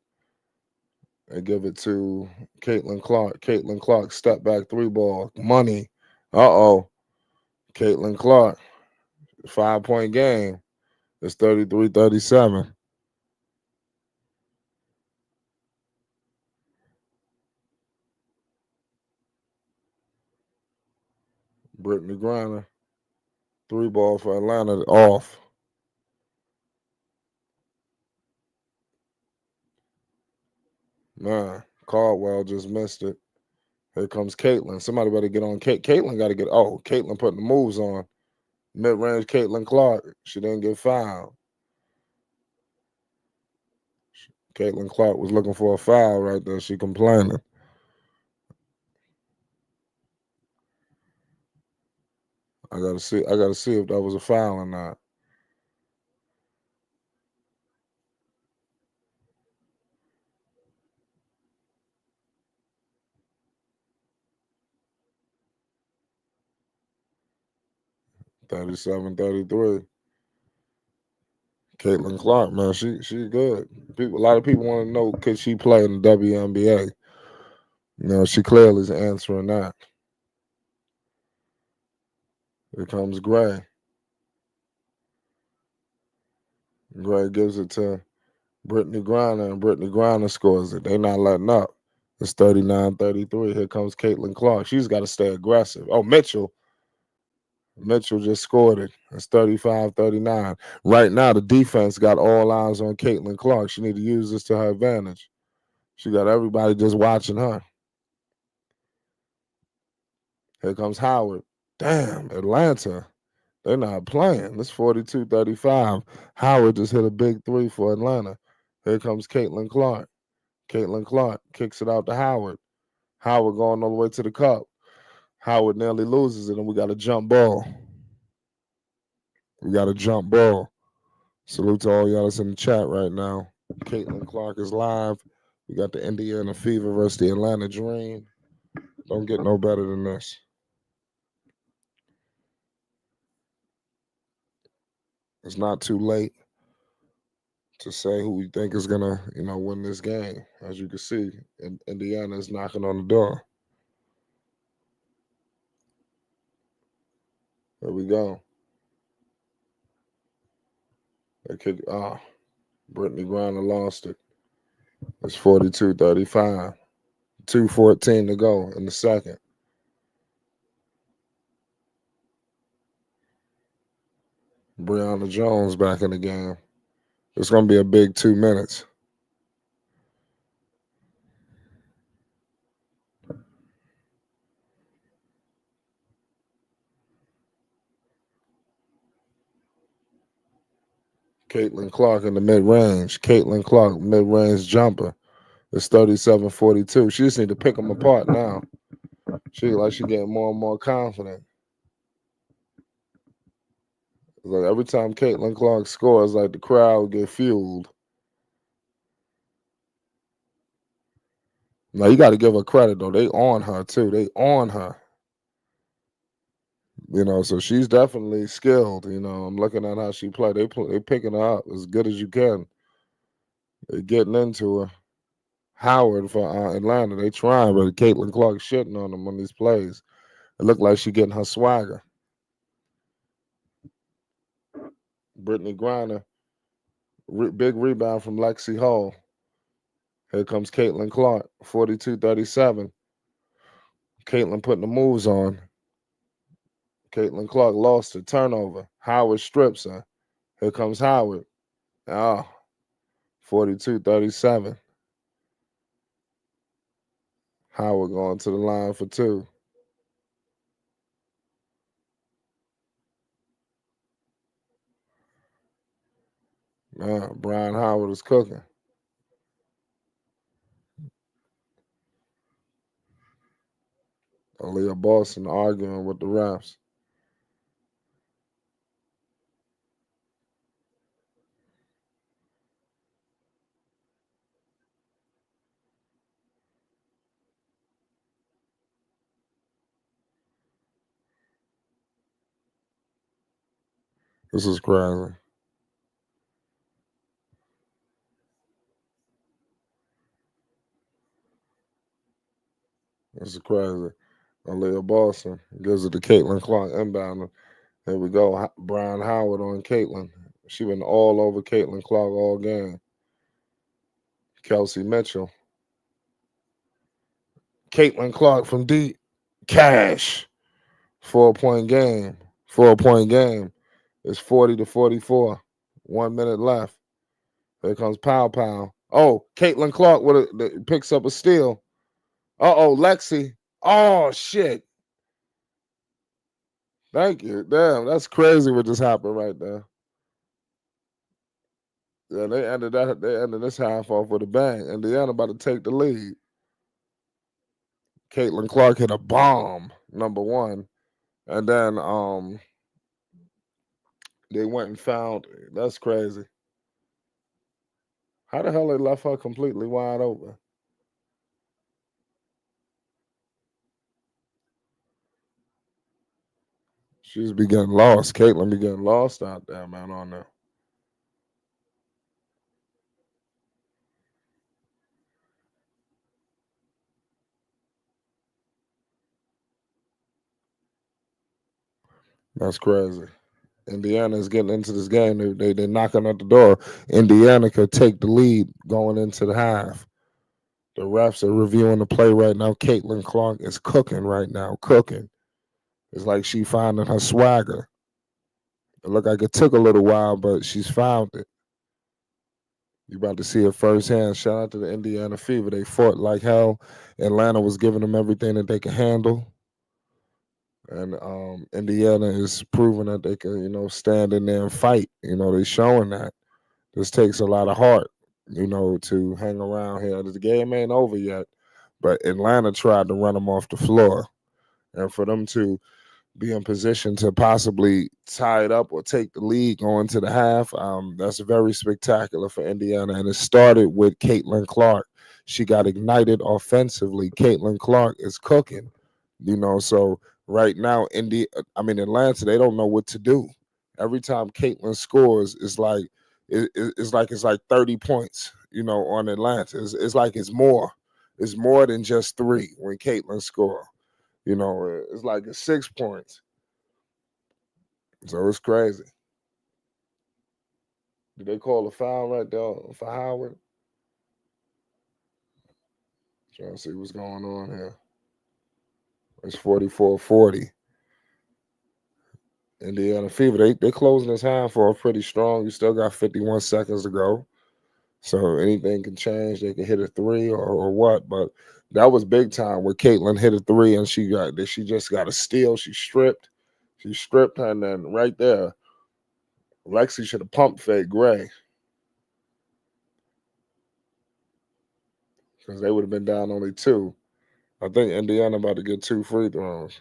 They give it to Caitlyn Clark. Caitlyn Clark, step back 3-ball. Money. Uh-oh. Caitlyn Clark, 5-point game. It's 33-37. Brittany Griner, 3-ball for Atlanta, off. Man, Caldwell just missed it. Here comes Caitlyn. Somebody better get on Caitlyn got to get. Oh, Caitlyn putting the moves on. Mid-range Caitlyn Clark. She didn't get fouled. Caitlyn Clark was looking for a foul right there. She complaining. I gotta see if that was a foul or not. $37-33. Caitlyn Clark, man, she good. A lot of people want to know, could she play in the WNBA? She clearly is answering that. Here comes Gray. Gray gives it to Brittany Griner, and Brittany Griner scores it. They not letting up. It's 39-33. Here comes Caitlyn Clark. She's got to stay aggressive. Oh, Mitchell just scored it. It's 35-39. Right now, the defense got all eyes on Caitlyn Clark. She need to use this to her advantage. She got everybody just watching her. Here comes Howard. Damn, Atlanta. They're not playing. It's 42-35. Howard just hit a big 3 for Atlanta. Here comes Caitlyn Clark. Caitlyn Clark kicks it out to Howard. Howard going all the way to the cup. Howard nearly loses it, and we got a jump ball. We got a jump ball. Salute to all y'all that's in the chat right now. Caitlyn Clark is live. We got the Indiana Fever versus the Atlanta Dream. Don't get no better than this. It's not too late to say who we think is gonna, win this game. As you can see, Indiana is knocking on the door. There we go. They kick. Brittany Griner lost it. It's 42-35. 2:14 to go in the second. Brianna Jones back in the game. It's going to be a big 2 minutes. Caitlyn Clark in the mid-range. Caitlyn Clark, mid-range jumper. It's 37-42. She just need to pick them apart now. She getting more and more confident. Like every time Caitlyn Clark scores, like the crowd get fueled. Now you got to give her credit though. They on her too. They on her. So she's definitely skilled. I'm looking at how she play. They picking her up as good as you can. They're getting into her. Howard for Atlanta. They trying, but Caitlyn Clark shitting on them on these plays. It looked like she getting her swagger. Brittany Griner, big rebound from Lexi Hull. Here comes Caitlyn Clark, 42-37. Caitlyn putting the moves on. Caitlyn Clark lost the turnover. Howard strips her. Here comes Howard. 42-37. Howard going to the line for two. Brian Howard is cooking. Aaliyah Boston arguing with the refs. This is crazy. This is crazy. Aaliyah Boston gives it to Caitlyn Clark inbound. Here we go. Brian Howard on Caitlyn. She been all over Caitlyn Clark all game. Kelsey Mitchell. Caitlyn Clark from deep. Cash. 4-point game. 4-point game. It's 40-44. 1 minute left. Here comes Pow Pow. Oh, Caitlyn Clark picks up a steal. Lexi. Oh, shit. Thank you. Damn, that's crazy what just happened right there. Yeah, they ended this half off with a bang. Indiana about to take the lead. Caitlyn Clark hit a bomb, number one. And then they went and found, that's crazy. How the hell they left her completely wide open? She's be getting lost. Caitlyn be getting lost out there, man, on there. That's crazy. Indiana is getting into this game. They're knocking at the door. Indiana could take the lead going into the half. The refs are reviewing the play right now. Caitlyn Clark is cooking right now. Cooking. It's like she finding her swagger. It looked like it took a little while, but she's found it. You about to see it firsthand. Shout out to the Indiana Fever. They fought like hell. Atlanta was giving them everything that they could handle. And Indiana is proving that they can, stand in there and fight. They're showing that. This takes a lot of heart. to hang around here. The game ain't over yet, but Atlanta tried to run them off the floor, and for them to be in position to possibly tie it up or take the lead going to the half. That's very spectacular for Indiana. And it started with Caitlyn Clark. She got ignited offensively. Caitlyn Clark is cooking, so right now, Atlanta, they don't know what to do. Every time Caitlyn scores, it's like 30 points, on Atlanta. It's like it's more. It's more than just three when Caitlyn score. It's like it's 6 points. So it's crazy. Did they call a foul right there for Howard? Trying to see what's going on here. It's 44-40. Indiana Fever, they closing this half off pretty strong. You still got 51 seconds to go. So anything can change. They can hit a three or what. But that was big time where Caitlyn hit a three and she just got a steal. She stripped. And then right there, Lexi should have pumped fake Gray. Because they would have been down only two. I think Indiana about to get 2 free throws.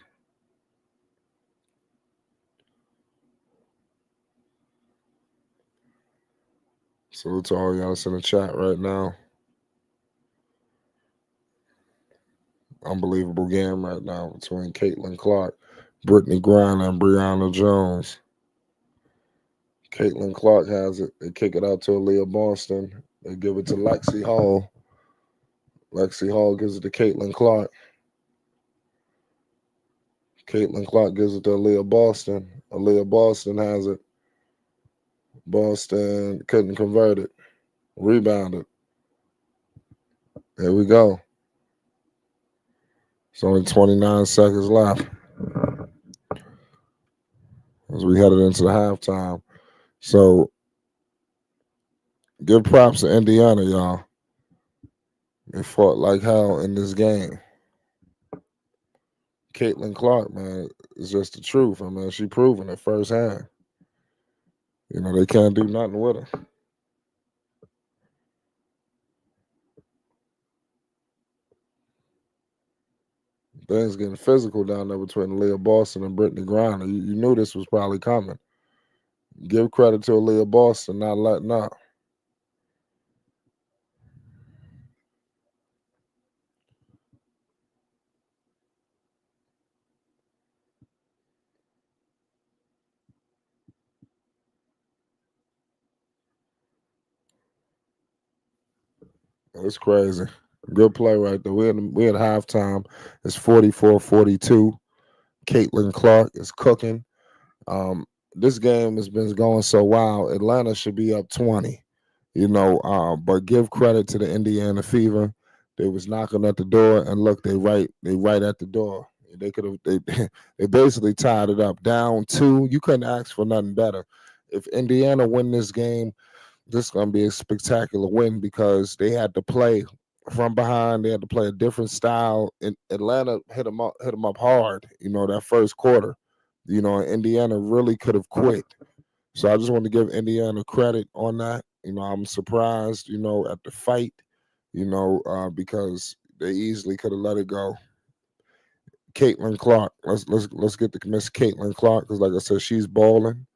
Salute to all y'all that's in the chat right now. Unbelievable game right now between Caitlyn Clark, Brittany Griner, and Brianna Jones. Caitlyn Clark has it. They kick it out to Aaliyah Boston. They give it to Lexi Hull. Lexi Hull gives it to Caitlyn Clark. Caitlyn Clark gives it to Aaliyah Boston. Aaliyah Boston has it. Boston couldn't convert it. Rebounded. Here we go. It's only 29 seconds left as we headed into the halftime. So give props to Indiana, y'all. They fought like hell in this game. Caitlyn Clark, man, is just the truth. I mean, she proven it firsthand. They can't do nothing with her. Things getting physical down there between Leah Boston and Brittany Griner. You knew this was probably coming. Give credit to Leah Boston not letting up. It's crazy. Good play right there. We at halftime. It's 44-42. Caitlyn Clark is cooking. This game has been going so wild. Atlanta should be up 20, but give credit to the Indiana Fever. They was knocking at the door, and look, they right at the door. They could have they basically tied it up. Down 2. You couldn't ask for nothing better. If Indiana win this game, this is gonna be a spectacular win because they had to play from behind. They had to play a different style. And Atlanta hit them up hard. That first quarter. Indiana really could have quit. So I just want to give Indiana credit on that. I'm surprised. At the fight. Because they easily could have let it go. Caitlyn Clark. Let's get to Miss Caitlyn Clark because, like I said, she's balling.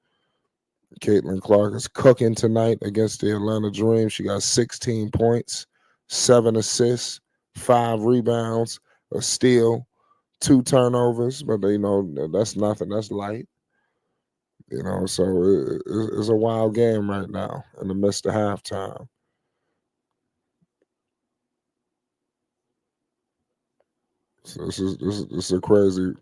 Caitlyn Clark is cooking tonight against the Atlanta Dream. She got 16 points, 7 assists, 5 rebounds, a steal, 2 turnovers. But that's nothing. That's light. So it's a wild game right now in the midst of halftime. So this is a crazy.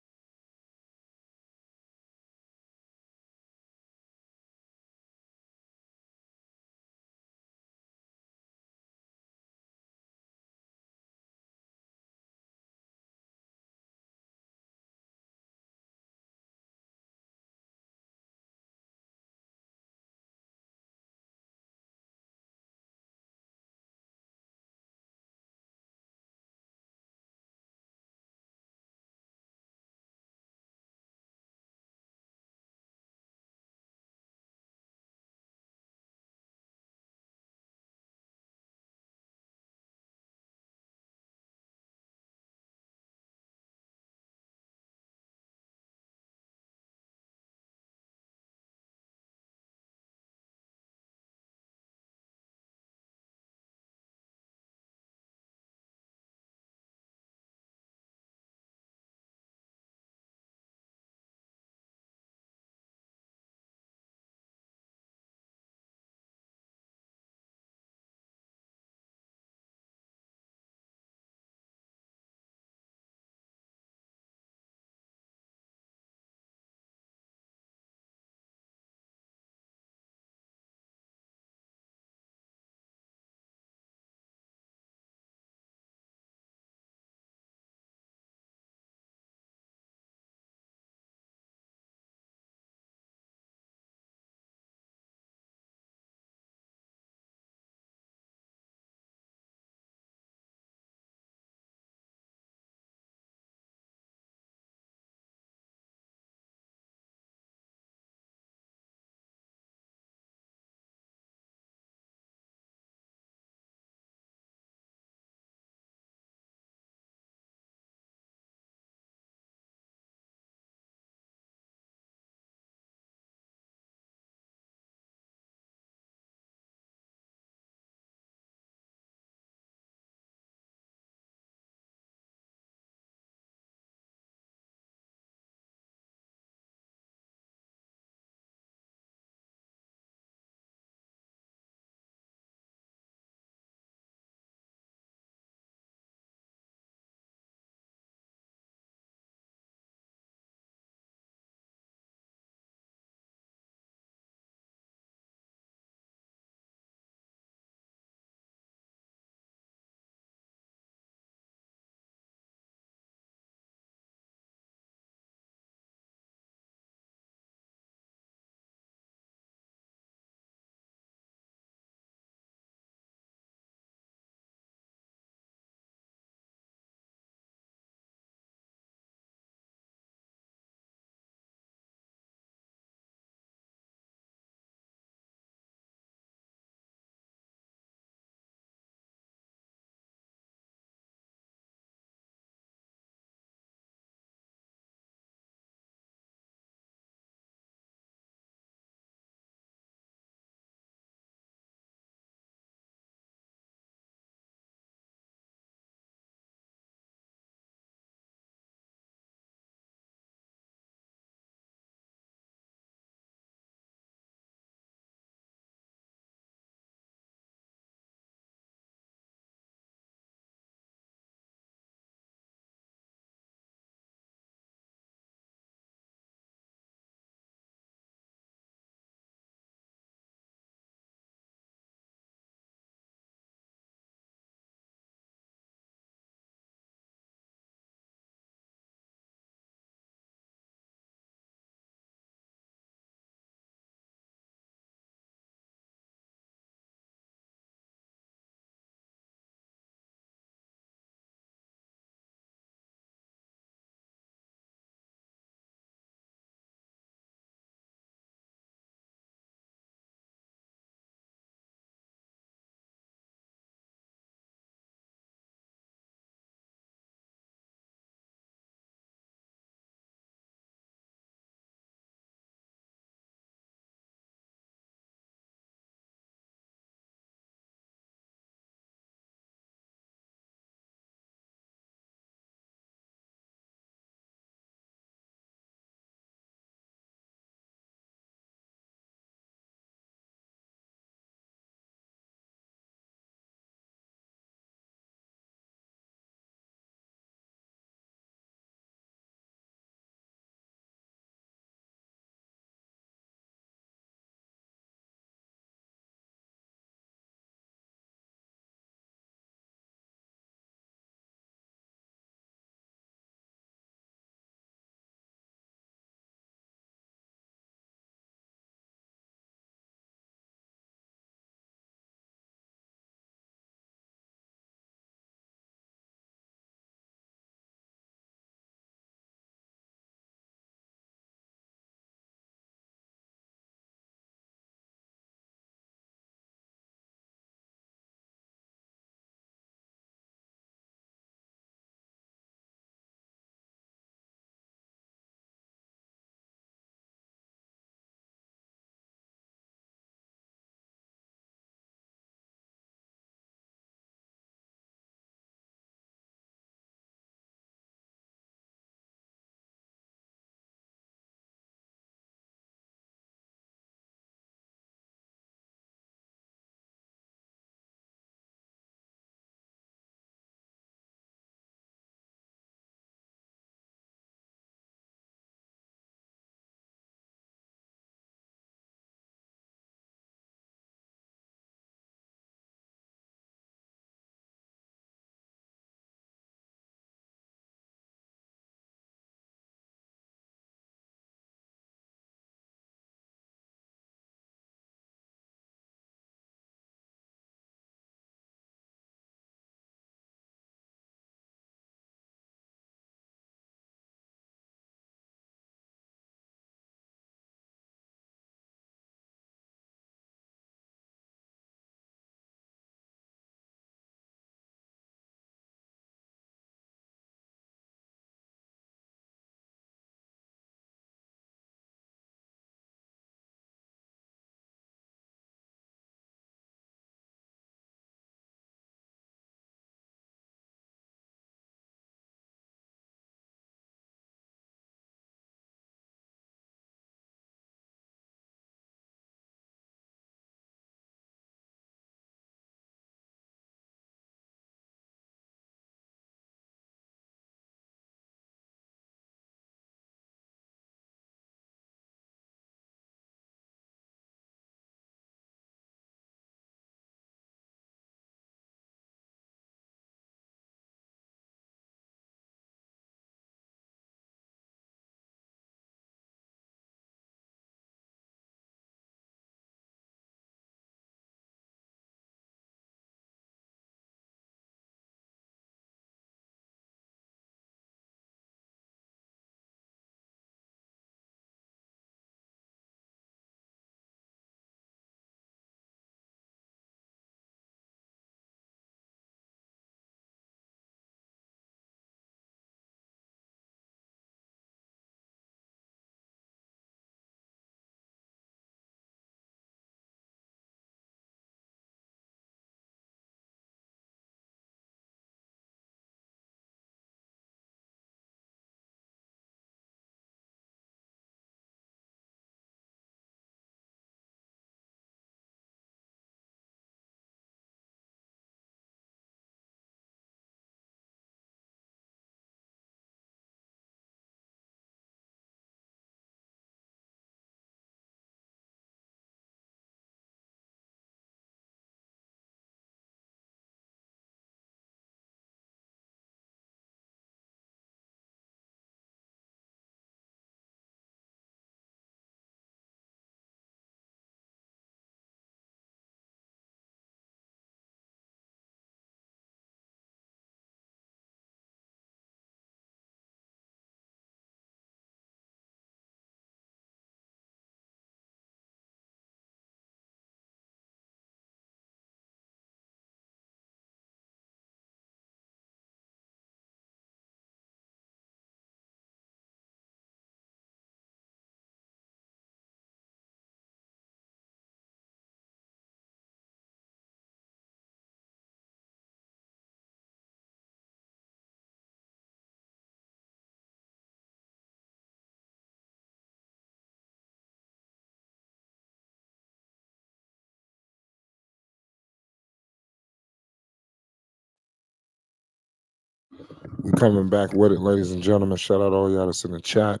We coming back with it, ladies and gentlemen. Shout out all y'all that's in the chat.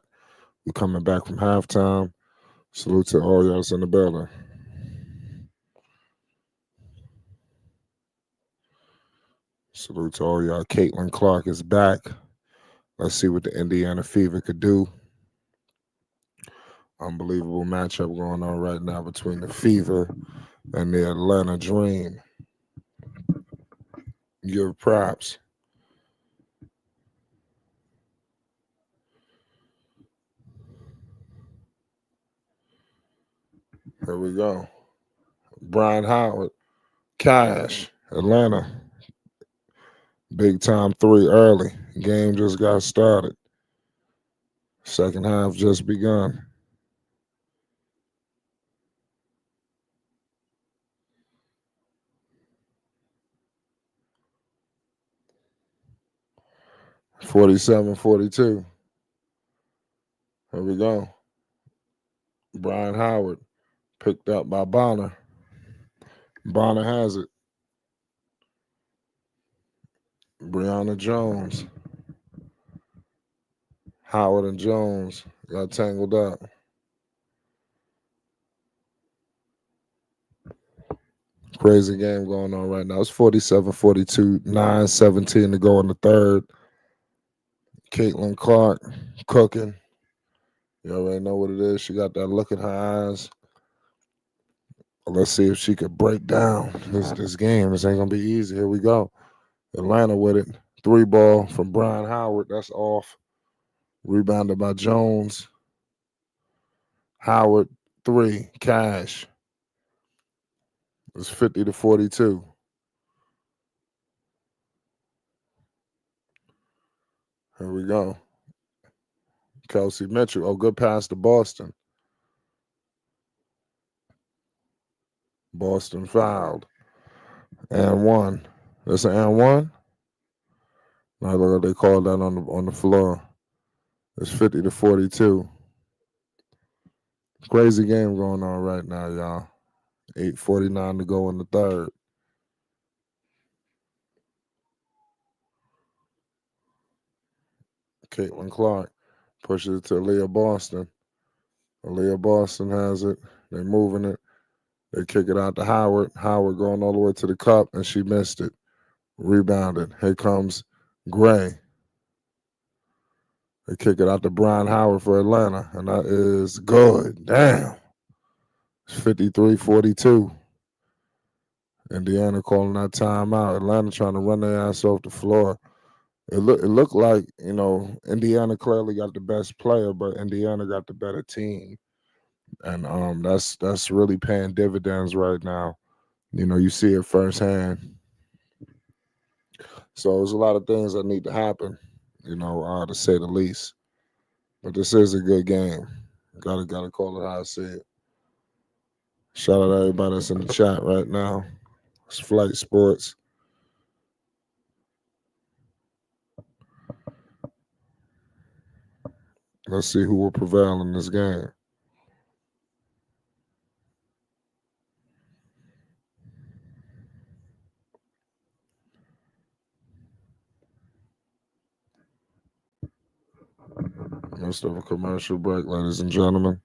We coming back from halftime. Salute to all y'all that's in the building. Salute to all y'all. Caitlyn Clark is back. Let's see what the Indiana Fever could do. Unbelievable matchup going on right now between the Fever and the Atlanta Dream. Give props. Here we go. Brian Howard, Cash, Atlanta. Big time 3 early. Game just got started. Second half just begun. $47-42. Here we go. Brian Howard picked up by Bonner. Bonner has it. Brianna Jones. Howard and Jones got tangled up. Crazy game going on right now. It's 47-42, 9:17 to go in the third. Caitlyn Clark cooking. You already know what it is. She got that look in her eyes. Let's see if she could break down this game. This ain't gonna be easy. Here we go. Atlanta with it. 3 ball from Brian Howard. That's off. Rebounded by Jones. Howard 3. Cash. It's 50-42. Here we go. Kelsey Mitchell. Oh, good pass to Boston. Boston fouled. And 1. That's an and 1. Now look, they called that on the floor. It's 50-42. Crazy game going on right now, y'all. 8:49 to go in the third. Caitlyn Clark pushes it to Aaliyah Boston. Aaliyah Boston has it. They're moving it. They kick it out to Howard. Howard going all the way to the cup, and she missed it. Rebounded. Here comes Gray. They kick it out to Brian Howard for Atlanta, and that is good. Damn. It's 53-42. Indiana calling that timeout. Atlanta trying to run their ass off the floor. It looked like, Indiana clearly got the best player, but Indiana got the better team. And that's really paying dividends right now. You see it firsthand. So there's a lot of things that need to happen, to say the least. But this is a good game. Gotta call it how I see it. Shout out to everybody that's in the chat right now. It's Flight Sports. Let's see who will prevail in this game. Most of a commercial break, ladies and gentlemen.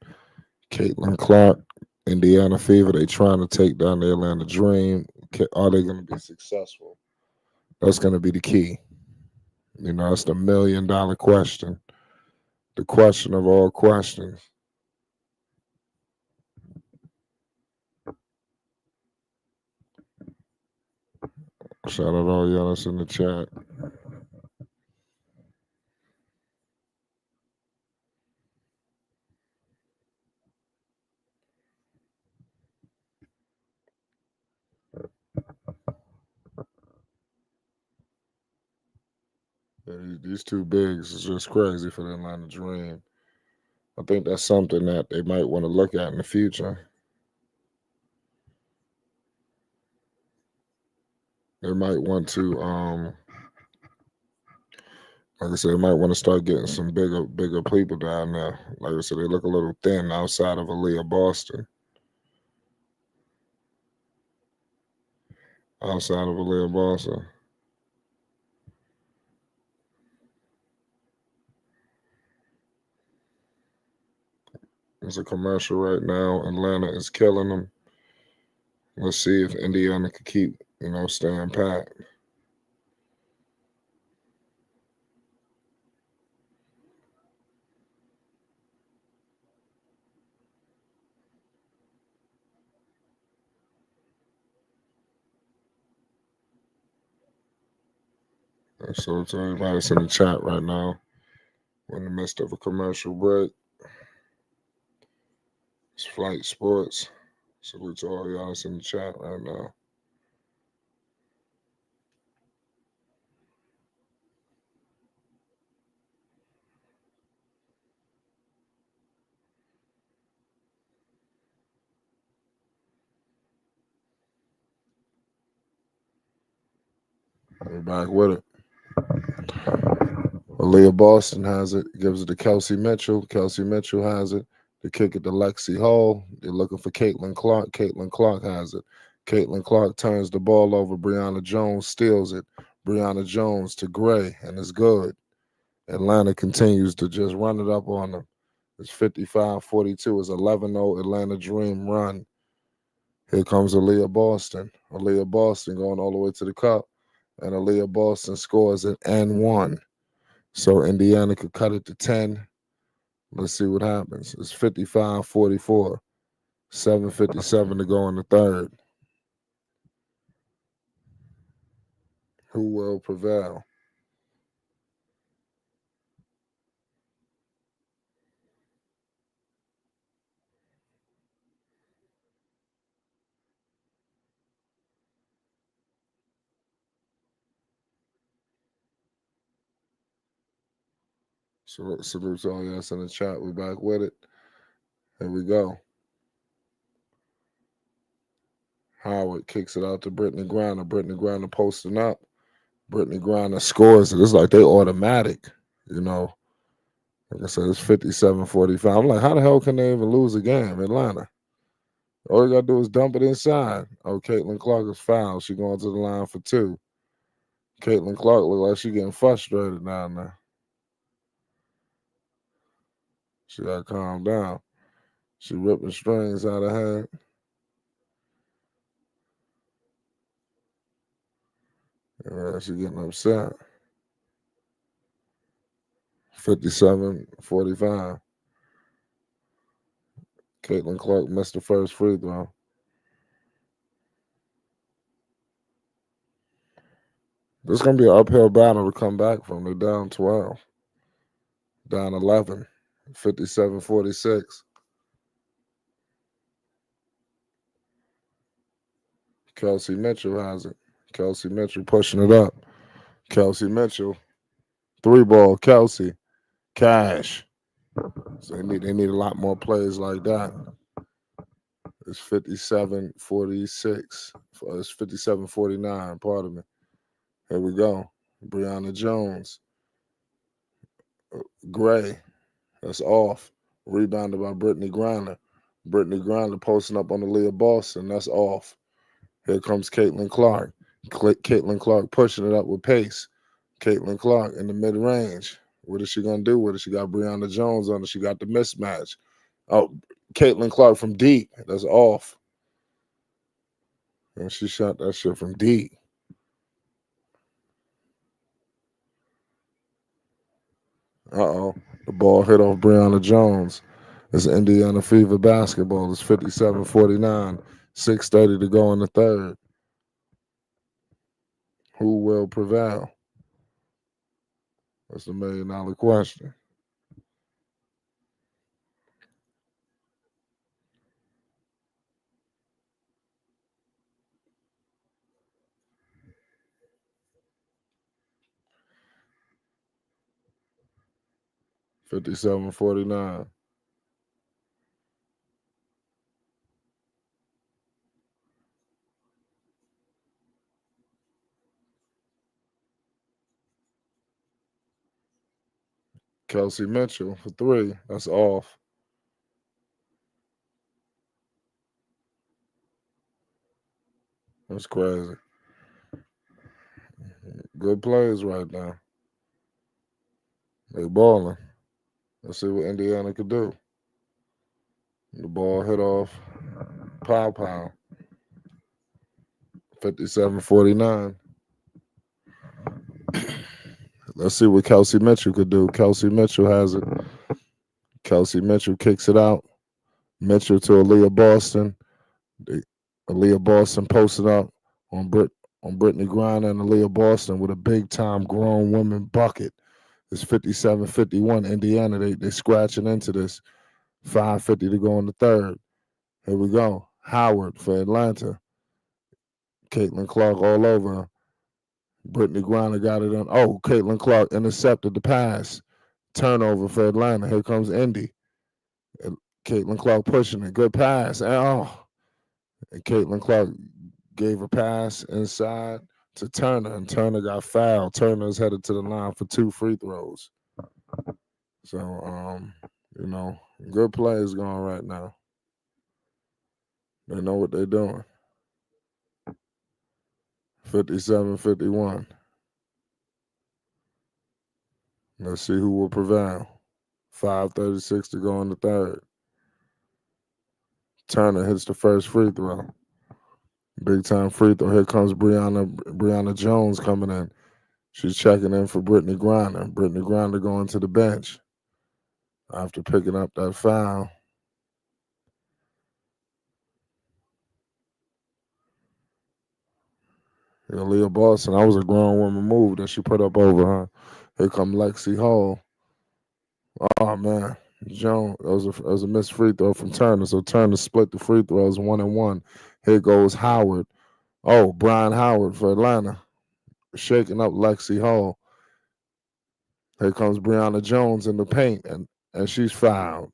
Caitlyn Clark, Indiana Fever. They trying to take down the Atlanta Dream. Are they going to be successful? That's going to be the key. That's the $1 million question. The question of all questions. Shout out all y'all that's in the chat. These two bigs is just crazy for the Atlanta Dream. I think that's something that they might want to look at in the future. They might want to, like I said, they might want to start getting some bigger people down there. Like I said, they look a little thin outside of Aaliyah Boston. Outside of Aaliyah Boston. There's a commercial right now. Atlanta is killing them. Let's see if Indiana can keep, staying pat. So to everybody that's in the chat right now, we're in the midst of a commercial break. It's Flight Sports. Salute to all y'all that's in the chat right now. We're back with it. Aaliyah Boston has it, gives it to Kelsey Mitchell. Kelsey Mitchell has it. The kick it to Lexi Hull. They're looking for Caitlyn Clark. Caitlyn Clark has it. Caitlyn Clark turns the ball over. Brianna Jones steals it. Brianna Jones to Gray, and it's good. Atlanta continues to just run it up on them. It's 55-42. It's 11-0 Atlanta Dream run. Here comes Aaliyah Boston. Aaliyah Boston going all the way to the cup. And Aaliyah Boston scores an N1. So Indiana could cut it to 10. Let's see what happens. It's 55-44. 7:57 to go in the third. Who will prevail? So salute to all y'all in the chat. We back with it. Here we go. Howard kicks it out to Brittany Griner. Brittany Griner posting up. Brittany Griner scores it. It's like they automatic, Like I said, it's 57-45. I'm like, how the hell can they even lose a game, Atlanta? All you got to do is dump it inside. Oh, Caitlyn Clark is fouled. She going to the line for two. Caitlyn Clark look like she getting frustrated down there. She got to calm down. She ripping strings out of her. Yeah, she getting upset. 57-45. Caitlyn Clark missed the first free throw. This is going to be an uphill battle to come back from. They're down 12. Down 11. 57-46. Kelsey Mitchell has it. Kelsey Mitchell pushing it up. Kelsey Mitchell. Three ball. Kelsey. Cash. So they need a lot more plays like that. It's 57-46. It's 57-49. Pardon me. Here we go. Brianna Jones. Gray. That's off. Rebounded by Brittany Griner. Brittany Griner posting up on the Aaliyah Boston. That's off. Here comes Caitlyn Clark. Caitlyn Clark pushing it up with pace. Caitlyn Clark in the mid-range. What is she going to do with it? She got Brianna Jones on it. She got the mismatch. Oh, Caitlyn Clark from deep. That's off. And she shot that shit from deep. Uh-oh. The ball hit off Brianna Jones. It's Indiana Fever basketball. It's 57-49. 6:30 to go in the third. Who will prevail? That's the $1 million question. $57-49. Kelsey Mitchell for three. That's off. That's crazy. Good plays right now. They balling. Let's see what Indiana could do. The ball hit off. Pow pow. 57-49. Let's see what Kelsey Mitchell could do. Kelsey Mitchell has it. Kelsey Mitchell kicks it out. Mitchell to Aaliyah Boston. Aaliyah Boston posted up on Brittany Griner and Aaliyah Boston with a big time grown woman bucket. It's 57-51. Indiana, they scratching into this. 5:50 to go in the third. Here we go. Howard for Atlanta. Caitlyn Clark all over her. Brittany Griner got it on. Oh, Caitlyn Clark intercepted the pass. Turnover for Atlanta. Here comes Indy. And Caitlyn Clark pushing it. Good pass. And Caitlyn Clark gave a pass inside to Turner, and Turner got fouled. Turner's headed to the line for 2 free throws. So, you know, good plays going right now. They know what they're doing. 57-51. Let's see who will prevail. 5:36 to go in the third. Turner hits the first free throw. Big time free throw. Here comes Brianna Jones coming in. She's checking in for Brittany Griner. Brittany Griner going to the bench after picking up that foul. Leah Boston, that was a grown woman move that she put up over her. Here come Lexi Hull. Oh man, Jones. That was a missed free throw from Turner. So Turner split the free throws 1-1. Here goes Howard. Oh, Brian Howard for Atlanta, shaking up Lexi Hull. Here comes Brianna Jones in the paint, and she's fouled.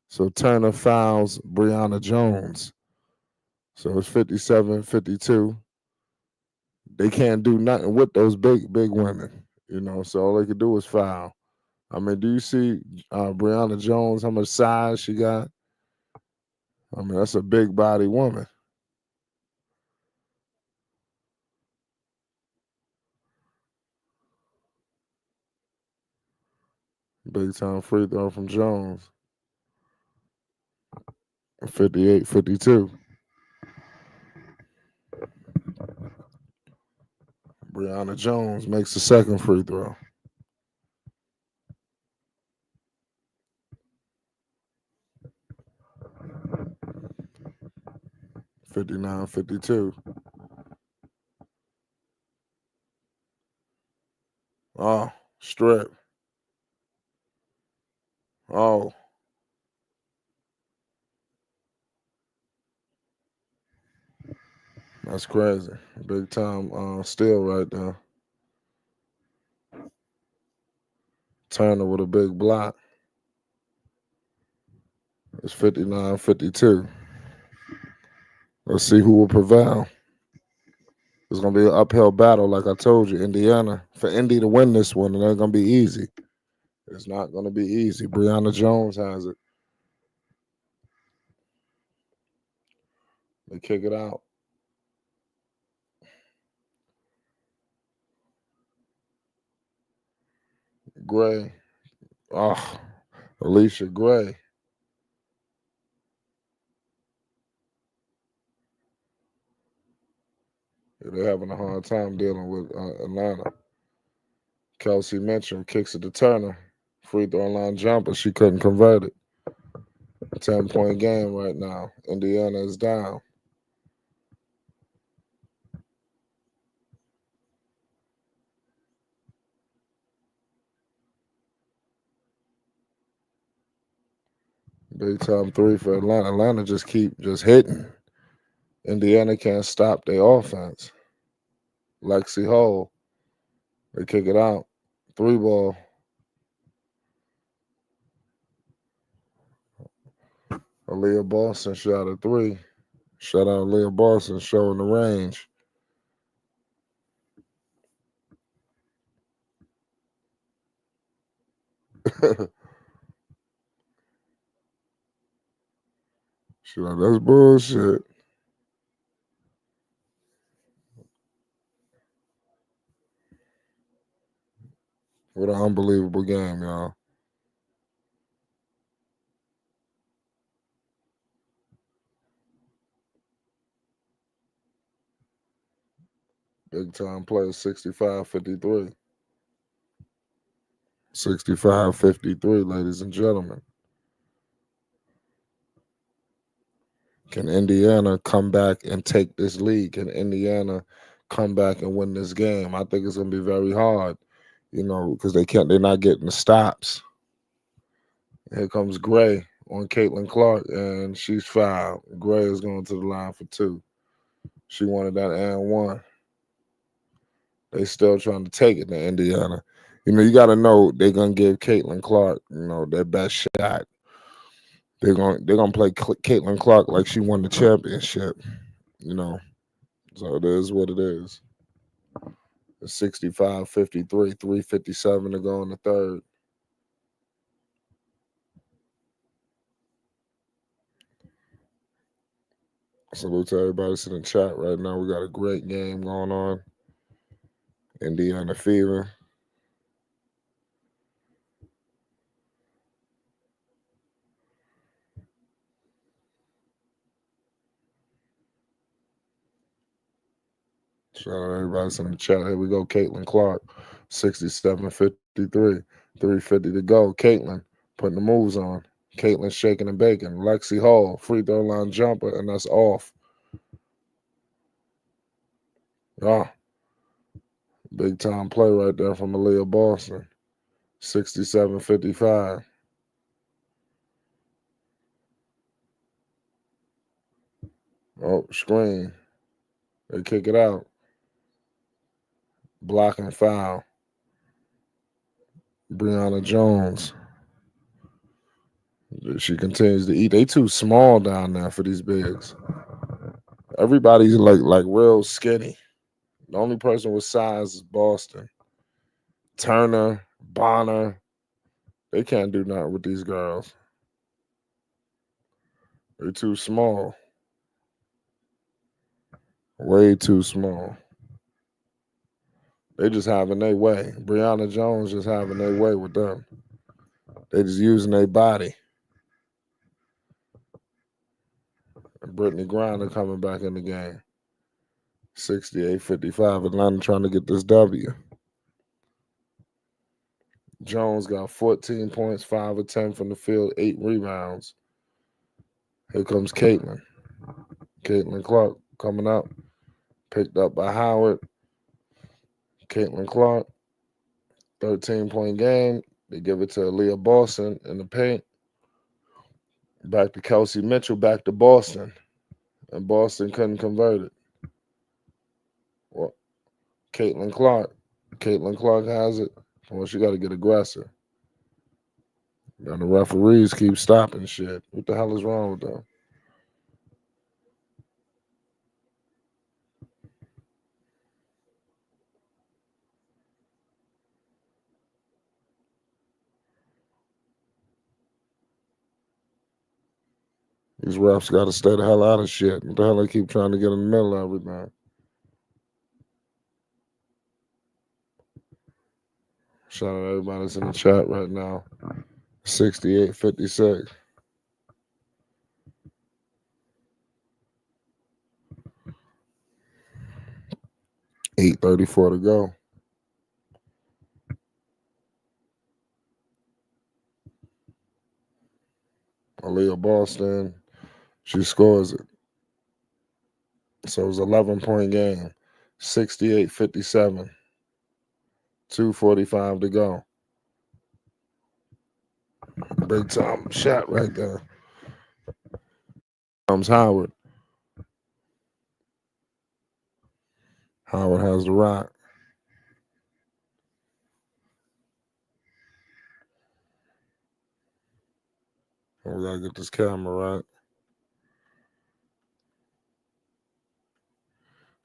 So Turner fouls Brianna Jones. So it's 57-52. They can't do nothing with those big women, you know. So all they could do is foul. I mean, do you see Brianna Jones? How much size she got? I mean, that's a big body woman. Big time free throw from Jones. 58-52. Brianna Jones makes the second free throw. 59-52. Oh, strip. Oh, that's crazy. Big time steal right there. Turner with a big block. It's 59-52. Let's see who will prevail. It's going to be an uphill battle, like I told you, Indiana. For Indy to win this one, it ain't going to be easy. It's not going to be easy. Brianna Jones has it. They kick it out. Gray. Oh, Alicia Gray. Yeah, they're having a hard time dealing with Atlanta. Kelsey Mitchell kicks it to Turner. Free throw line jumper. She couldn't convert it. 10-point game right now. Indiana is down. Big time three for Atlanta. Atlanta just keep hitting. Indiana can't stop their offense. Lexi Hull. They kick it out. 3 ball. Aaliyah Boston shot a 3. Shout out Aaliyah Boston showing the range. She like, that's bullshit. What an unbelievable game, y'all. Big time player, 65-53. 65-53, ladies and gentlemen. Can Indiana come back and take this lead? Can Indiana come back and win this game? I think it's going to be very hard, because they're not getting the stops. Here comes Gray on Caitlyn Clark, and she's fouled. Gray is going to the line for 2. She wanted that and 1. They still trying to take it to Indiana. You got to know they're going to give Caitlyn Clark, their best shot. They're gonna play Caitlyn Clark like she won the championship, So it is what it is. It's 65-53, 3:57 to go in the third. Salute to everybody that's in the chat right now. We got a great game going on. Indiana Fever. Shout out everybody that's in the chat. Here we go. Caitlyn Clark, 67-53, 3:50 to go. Caitlyn putting the moves on. Caitlyn shaking and baking. Lexi Hull, free throw line jumper, and that's off. Big time play right there from Aaliyah Boston. 67-55. Oh, screen. They kick it out. Blocking foul. Brianna Jones. She continues to eat. They too small down there for these bigs. Everybody's like real skinny. The only person with size is Boston. Turner, Bonner. They can't do nothing with these girls. They're too small. Way too small. They just having their way. Brianna Jones just having their way with them. They just using their body. And Brittany Griner coming back in the game. 68-55. Atlanta trying to get this W. Jones got 14 points, 5 of 10 from the field, 8 rebounds. Here comes Caitlyn. Caitlyn Clark coming up. Picked up by Howard. Caitlyn Clark, 13-point game. They give it to Aaliyah Boston in the paint. Back to Kelsey Mitchell, back to Boston. And Boston couldn't convert it. Well, Caitlyn Clark. Caitlyn Clark has it. Well, she got to get aggressive. And the referees keep stopping shit. What the hell is wrong with them? These refs got to stay the hell out of shit. What the hell they keep trying to get in the middle of everything? Shout out to everybody that's in the chat right now. 68-56. 8:34 to go. Aaliyah Boston, she scores it. So it was 11-point game. 68-57. 2:45 to go. Big time shot right there. Comes Howard. Howard has the rock. We gotta get this camera right.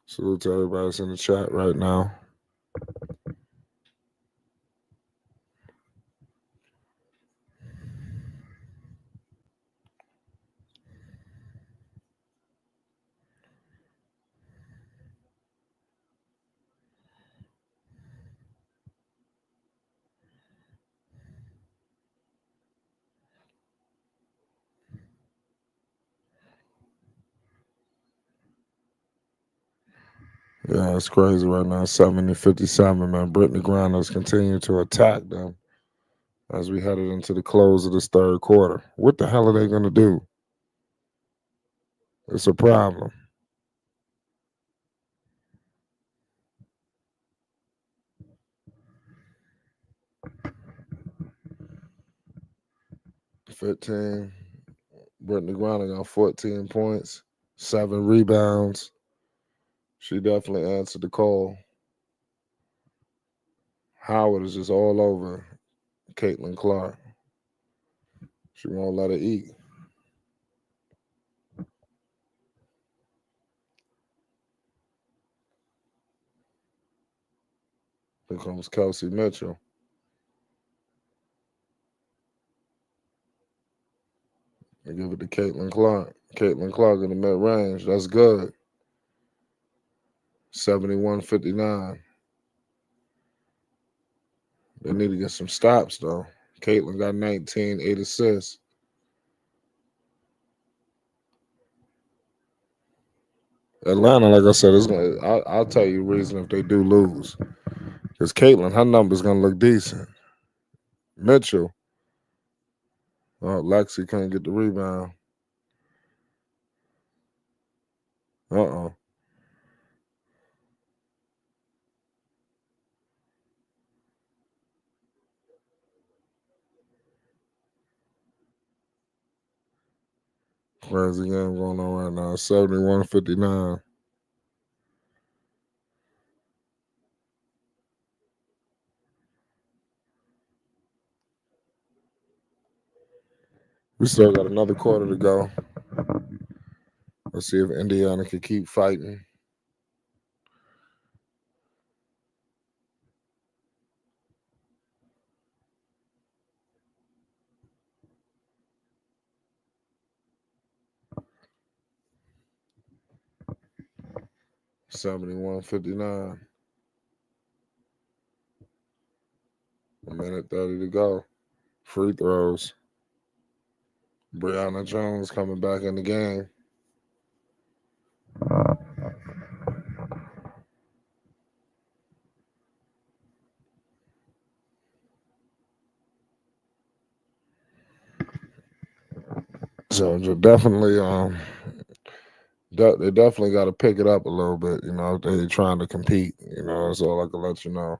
Salute to everybody that's in the chat right now. Yeah, it's crazy right now. 70-57, man. Brittany Griner's continue to attack them as we headed into the close of this third quarter. What the hell are they going to do? It's a problem. $15. Brittany Griner got 14 points, 7 rebounds. She definitely answered the call. Howard is just all over Caitlyn Clark. She won't let her eat. Here comes Kelsey Mitchell. They give it to Caitlyn Clark. Caitlyn Clark in the mid-range. That's good. 71-59. They need to get some stops, though. Caitlyn got 19, 8 assists. Atlanta, like I said, is gonna. I'll tell you the reason if they do lose. Because Caitlyn, her number's going to look decent. Mitchell. Oh, Lexi can't get the rebound. Uh-oh. Crazy game going on right now. 71-59. We still got another quarter to go. Let's see if Indiana can keep fighting. $71-59. A minute 30 to go. Free throws. Brianna Jones coming back in the game. So definitely, they definitely got to pick it up a little bit. You know, if they're trying to compete. You know, that's all I can let you know.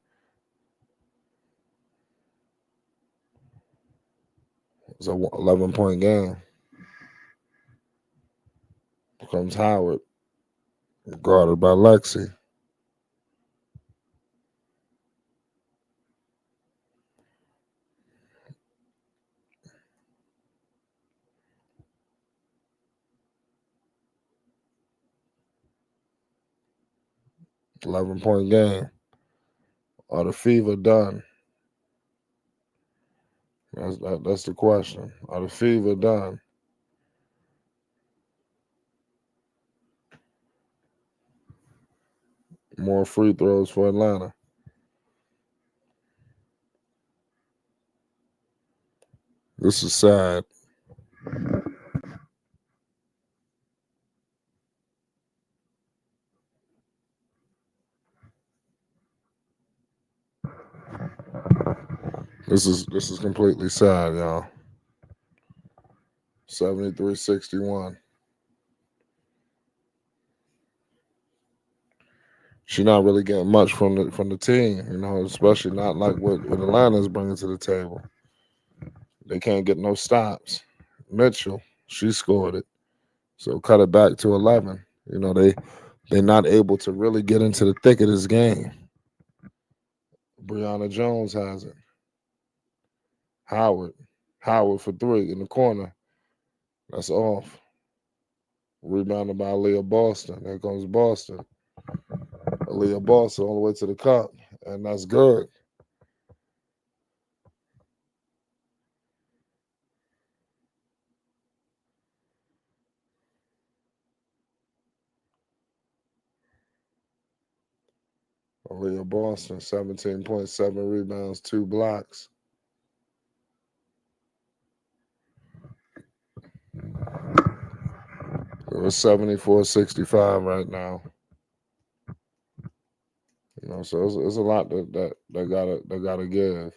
It's a 11-point game. Here comes Howard, guarded by Lexi. $11-point game. Are the Fever done? That's the question. Are the Fever done? More free throws for Atlanta. This is sad. This is completely sad, y'all. 73-61. She's not really getting much from the team, you know, especially not like what Atlanta's bringing to the table. They can't get no stops. Mitchell, she scored it, so cut it back to 11. You know, they're not able to really get into the thick of this game. Brianna Jones has it. Howard for 3 in the corner. That's off. Rebounded by Aaliyah Boston. There comes Boston. Aaliyah Boston all the way to the cup, and that's good. Aaliyah Boston, 17.7 rebounds, 2 blocks. It was 74-65 right now. So it's a lot that gotta give.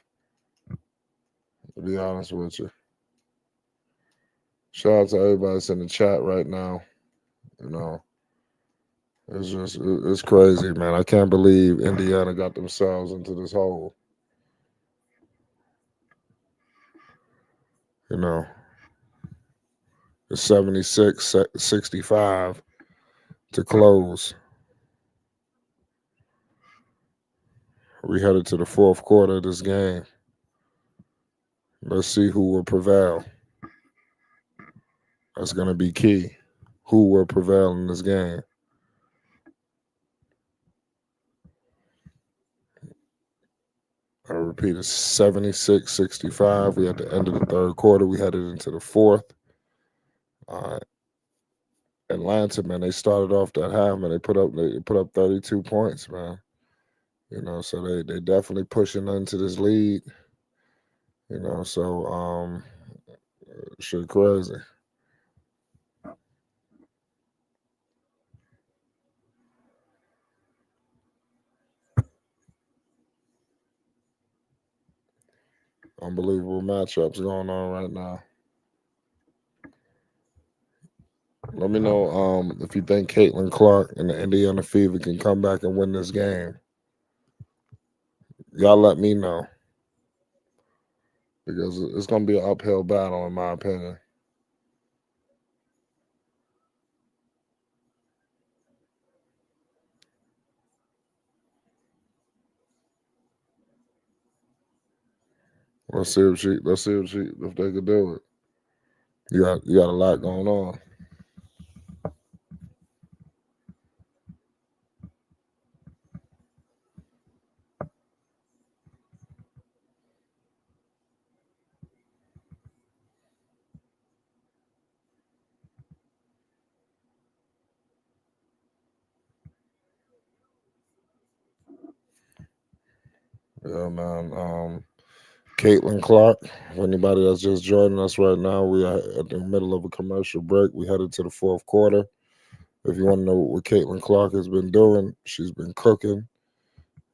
To be honest with you, shout out to everybody that's in the chat right now. You know, it's crazy, man. I can't believe Indiana got themselves into this hole. You know, it's 76-65 to close. We headed to the fourth quarter of this game. Let's see who will prevail. That's going to be key. Who will prevail in this game? I repeat, it's 76-65. We at the end of the third quarter. We headed into the fourth. Atlanta, man, they started off that half, man. They put up 32 points, man. So they definitely pushing into this lead. So shit crazy. Unbelievable matchups going on right now. Let me know if you think Caitlyn Clark and the Indiana Fever can come back and win this game. Y'all let me know because it's going to be an uphill battle in my opinion. Let's see if they could do it. You got a lot going on. Yeah, man. Caitlyn Clark. For anybody that's just joining us right now, we are at the middle of a commercial break. We headed to the fourth quarter. If you want to know what Caitlyn Clark has been doing, she's been cooking.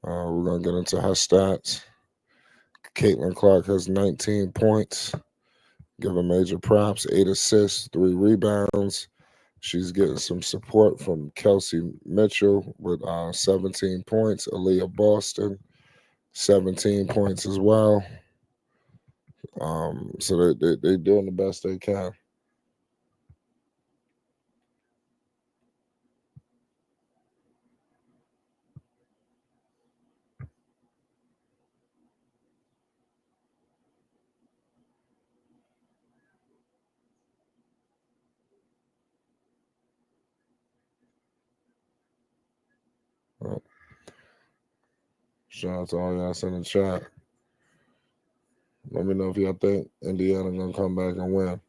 We're gonna get into her stats. Caitlyn Clark has 19 points. Give her major props, 8 assists, 3 rebounds. She's getting some support from Kelsey Mitchell with 17 points. Aaliyah Boston, 17 points as well. So they doing the best they can. Well, shout out to all y'all in the chat. Let me know if y'all think Indiana gonna come back and win.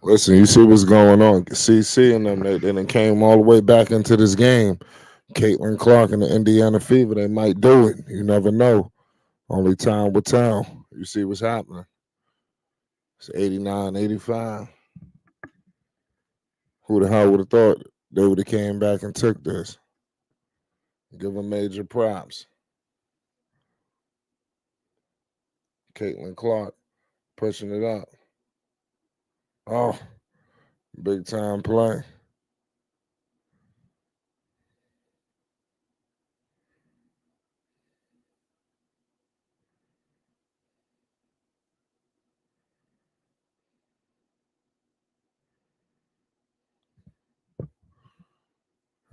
Listen, you see what's going on. CC and them, they then came all the way back into this game. Caitlyn Clark and the Indiana Fever, they might do it. You never know. Only time will tell. You see what's happening. It's 89-85. Who the hell would have thought they would have came back and took this? Give them major props. Caitlyn Clark pushing it up. Oh, big time play.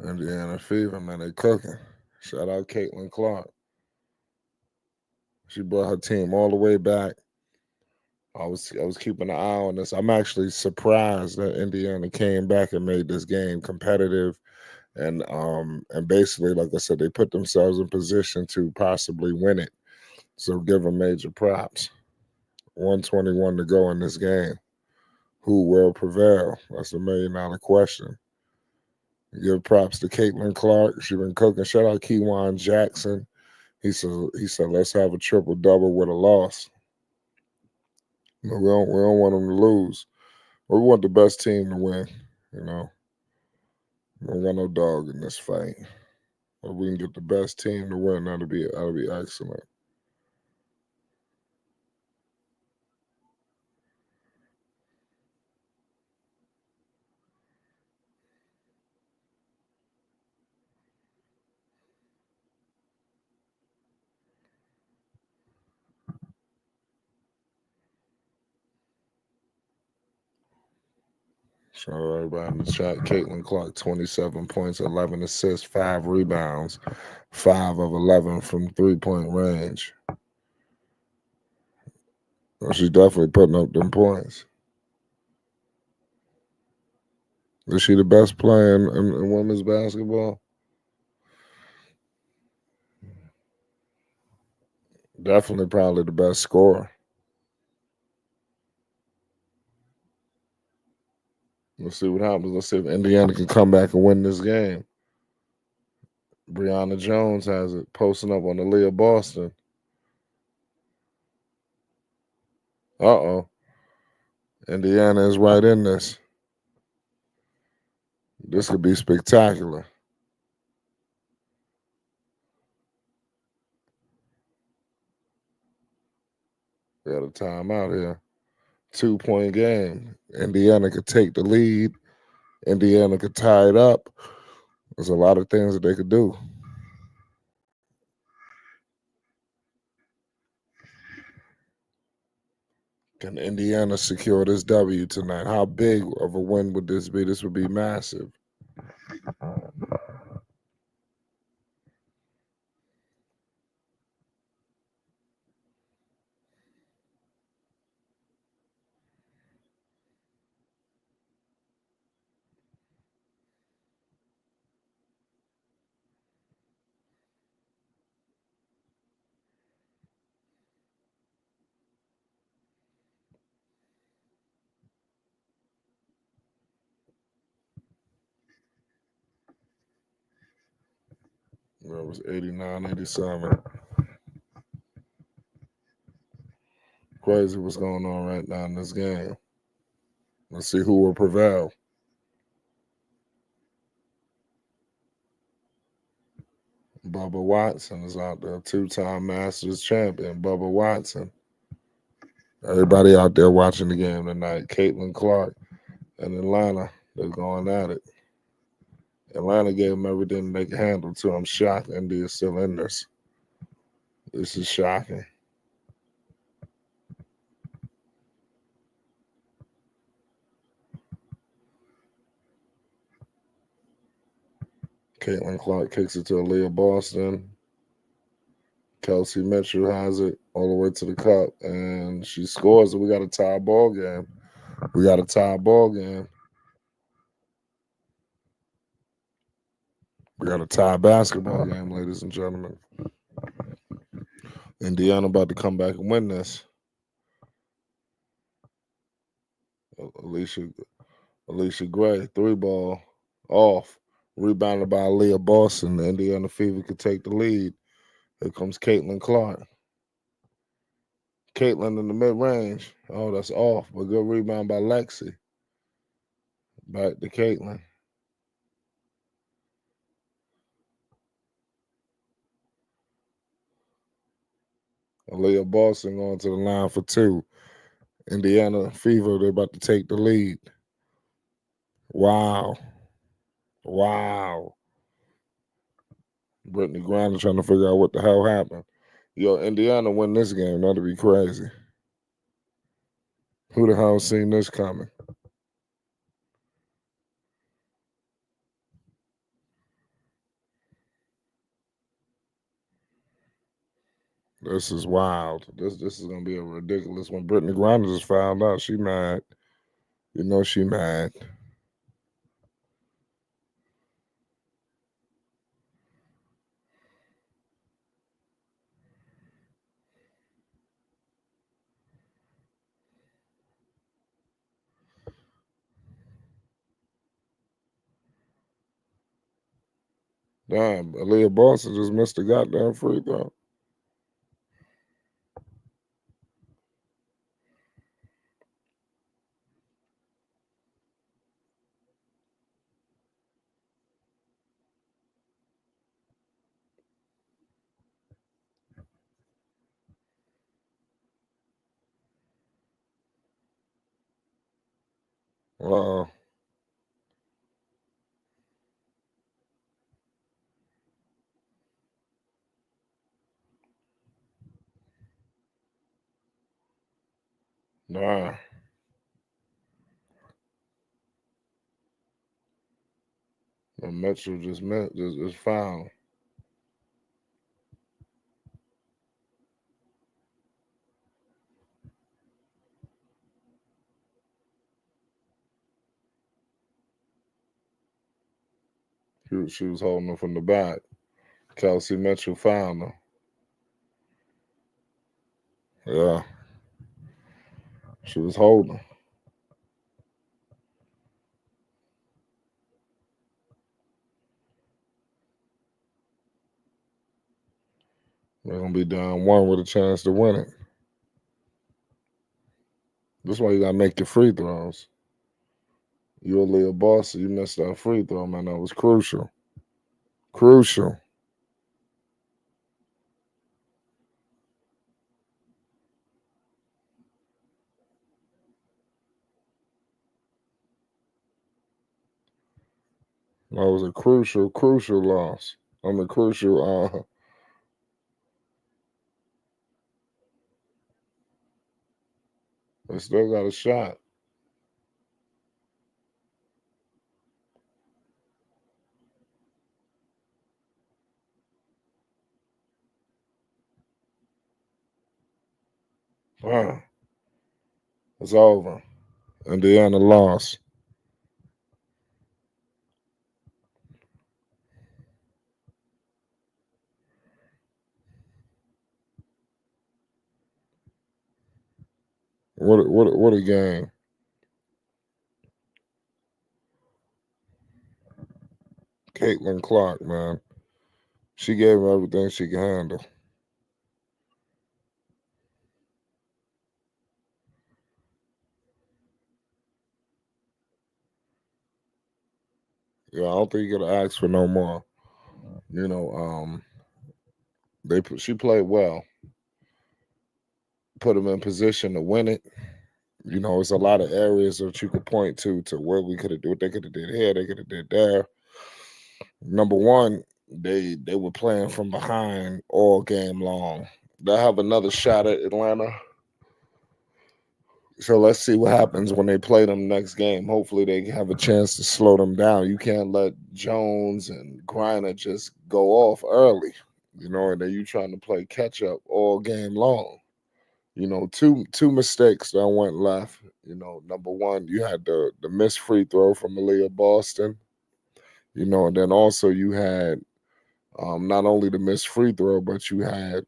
Indiana Fever, man, they cooking. Shout out Caitlyn Clark. She brought her team all the way back. I was keeping an eye on this. I'm actually surprised that Indiana came back and made this game competitive, and basically, like I said, they put themselves in position to possibly win it. So give them major props. 121 to go in this game. Who will prevail? That's $1 million question. Give props to Caitlyn Clark. She been cooking. Shout out Keywan Jackson. He said let's have a triple double with a loss. No, we don't want them to lose. We want the best team to win. You know, we don't got no dog in this fight. If we can get the best team to win, that'll be excellent. Shout out everybody in the chat. Caitlyn Clark, 27 points, 11 assists, 5 rebounds, 5 of 11 from 3-point range. Well, she's definitely putting up them points. Is she the best player in women's basketball? Definitely, probably the best scorer. Let's see what happens. Let's see if Indiana can come back and win this game. Brianna Jones has it, posting up on the Leah Boston. Uh-oh. Indiana is right in this. This could be spectacular. We got a timeout here. 2-point game. Indiana could take the lead. Indiana could tie it up. There's a lot of things that they could do. Can Indiana secure this W tonight? How big of a win would this be? This would be massive. That was 89-87. Crazy what's going on right now in this game. Let's see who will prevail. Bubba Watson is out there, 2-time Masters champion. Bubba Watson. Everybody out there watching the game tonight. Caitlyn Clark and Atlanta, they're going at it. Atlanta gave them everything they could handle, too. I'm shocked India's still in this. This is shocking. Caitlyn Clark kicks it to Aaliyah Boston. Kelsey Mitchell has it all the way to the cup, and she scores, and we got a tie ball game. We got a tie ball game. We got a tie basketball game, ladies and gentlemen. Indiana about to come back and win this. Alicia Alicia Gray, 3 ball, off. Rebounded by Leah Boston. The Indiana Fever could take the lead. Here comes Caitlyn Clark. Caitlyn in the mid range. Oh, that's off. But good rebound by Lexi. Back to Caitlyn. Leah Boston going to the line for 2. Indiana Fever, they're about to take the lead. Wow. Wow. Brittany Griner trying to figure out what the hell happened. Yo, Indiana win this game. That'd be crazy. Who the hell seen this coming? This is wild. This is gonna be a ridiculous one. Brittany Griner just found out. She mad. You know she mad. Damn, Aaliyah Boston just missed a goddamn free throw. Wow. Nah. And Metro just found. She was holding her from the back. Kelsey Mitchell found her. Yeah. She was holding. They're gonna be down 1 with a chance to win it. That's why you gotta make your free throws. You're a Leah Boston. You missed that free throw, man. That was crucial. Crucial. That was a crucial loss. I mean, crucial. They still got a shot. Wow. It's over. Indiana lost. What a game. Caitlyn Clark, man. She gave him everything she could handle. Yeah, I don't think you gotta ask for no more. You know, she played well. Put them in position to win it. You know, it's a lot of areas that you could point to where we could have did what they could have did here, they could have did there. Number one, they were playing from behind all game long. They'll have another shot at Atlanta. So let's see what happens when they play them next game. Hopefully they have a chance to slow them down. You can't let Jones and Griner just go off early, you know, and then you trying to play catch up all game long. You know, two mistakes that went left. You know, number one, you had the missed free throw from Aaliyah Boston. You know, and then also you had not only the missed free throw, but you had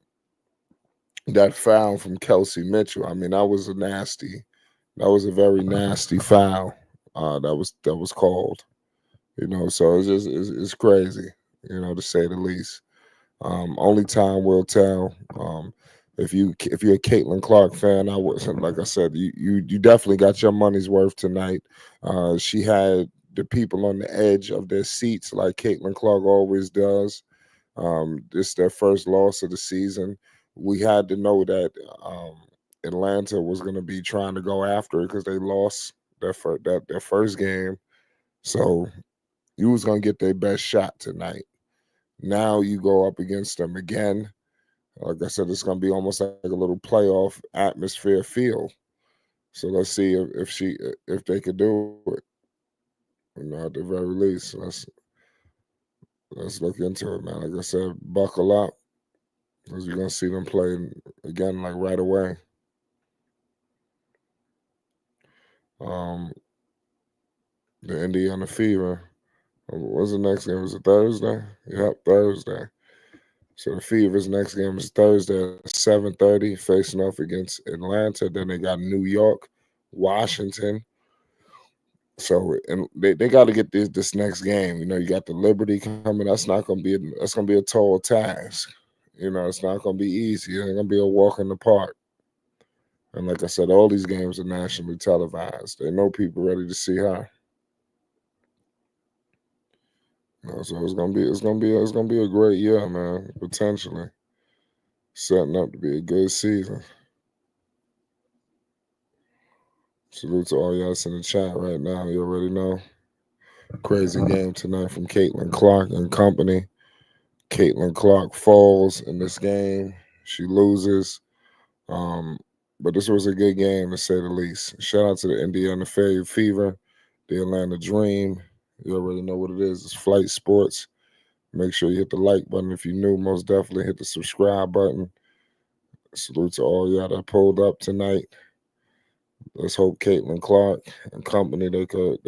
that foul from Kelsey Mitchell. I mean, that was a That was a very nasty foul. That was called. So it's crazy. To say the least. Only time will tell. If you're a Caitlyn Clark fan, I would like I said, you definitely got your money's worth tonight. She had the people on the edge of their seats, like Caitlyn Clark always does. This their first loss of the season. We had to know that Atlanta was going to be trying to go after it because they lost their first game. So you was going to get their best shot tonight. Now you go up against them again. Like I said, it's going to be almost like a little playoff atmosphere feel. So let's see if they could do it. At the very least, let's look into it, man. Like I said, buckle up because you're going to see them play again like right away. The Indiana Fever. What's the next game? Was it Thursday? Yep, Thursday. So the Fever's next game is Thursday at 7:30, facing off against Atlanta. Then they got New York, Washington. So and they got to get this next game. You got the Liberty coming. That's gonna be a tall task. It's not gonna be easy. It's gonna be a walk in the park. And like I said, all these games are nationally televised. They know people ready to see her. So it's gonna be a great year, man. Potentially setting up to be a good season. Salute to all y'all that's in the chat right now. You already know. Crazy game tonight from Caitlyn Clark and company. Caitlyn Clark falls in this game. She loses. But this was a good game to say the least. Shout out to the Indiana Fever, the Atlanta Dream. You already know what it is. It's Flight Sports. Make sure you hit the like button if you're new. Most definitely hit the subscribe button. Salute to all y'all that pulled up tonight. Let's hope Caitlyn Clark and company they could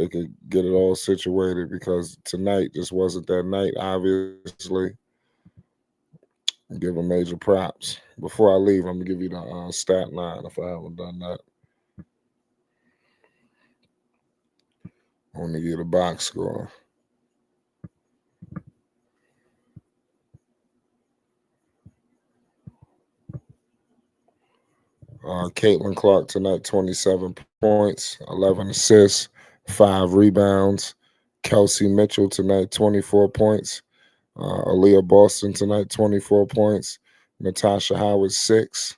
get it all situated because tonight just wasn't that night. Obviously, give them major props. Before I leave, I'm gonna give you the stat line if I haven't done that. I want to give you the box score. Caitlyn Clark tonight, 27 points, 11 assists, 5 rebounds. Kelsey Mitchell tonight, 24 points. Aaliyah Boston tonight, 24 points. Natasha Howard, 6.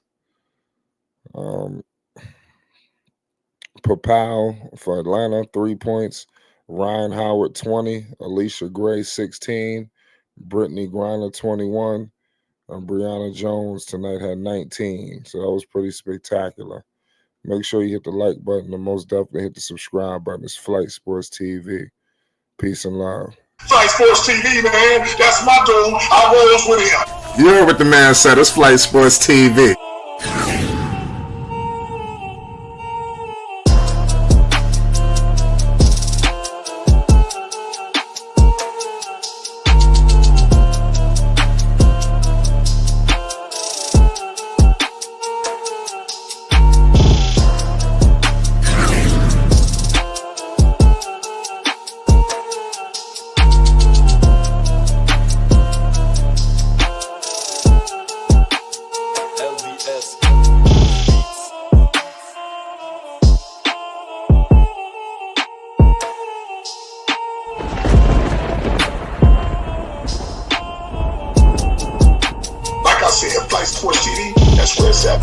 Papal for Atlanta, 3 points. Ryan Howard, 20. Alicia Gray, 16. Brittany Griner, 21. And Brianna Jones tonight had 19. So that was pretty spectacular. Make sure you hit the like button and most definitely hit the subscribe button. It's Flight Sports TV. Peace and love. Flight Sports TV, man. That's my dude. I rolls with him. You heard what the man said. It's Flight Sports TV. Like I said, Flight Sports TV, that's where it's at.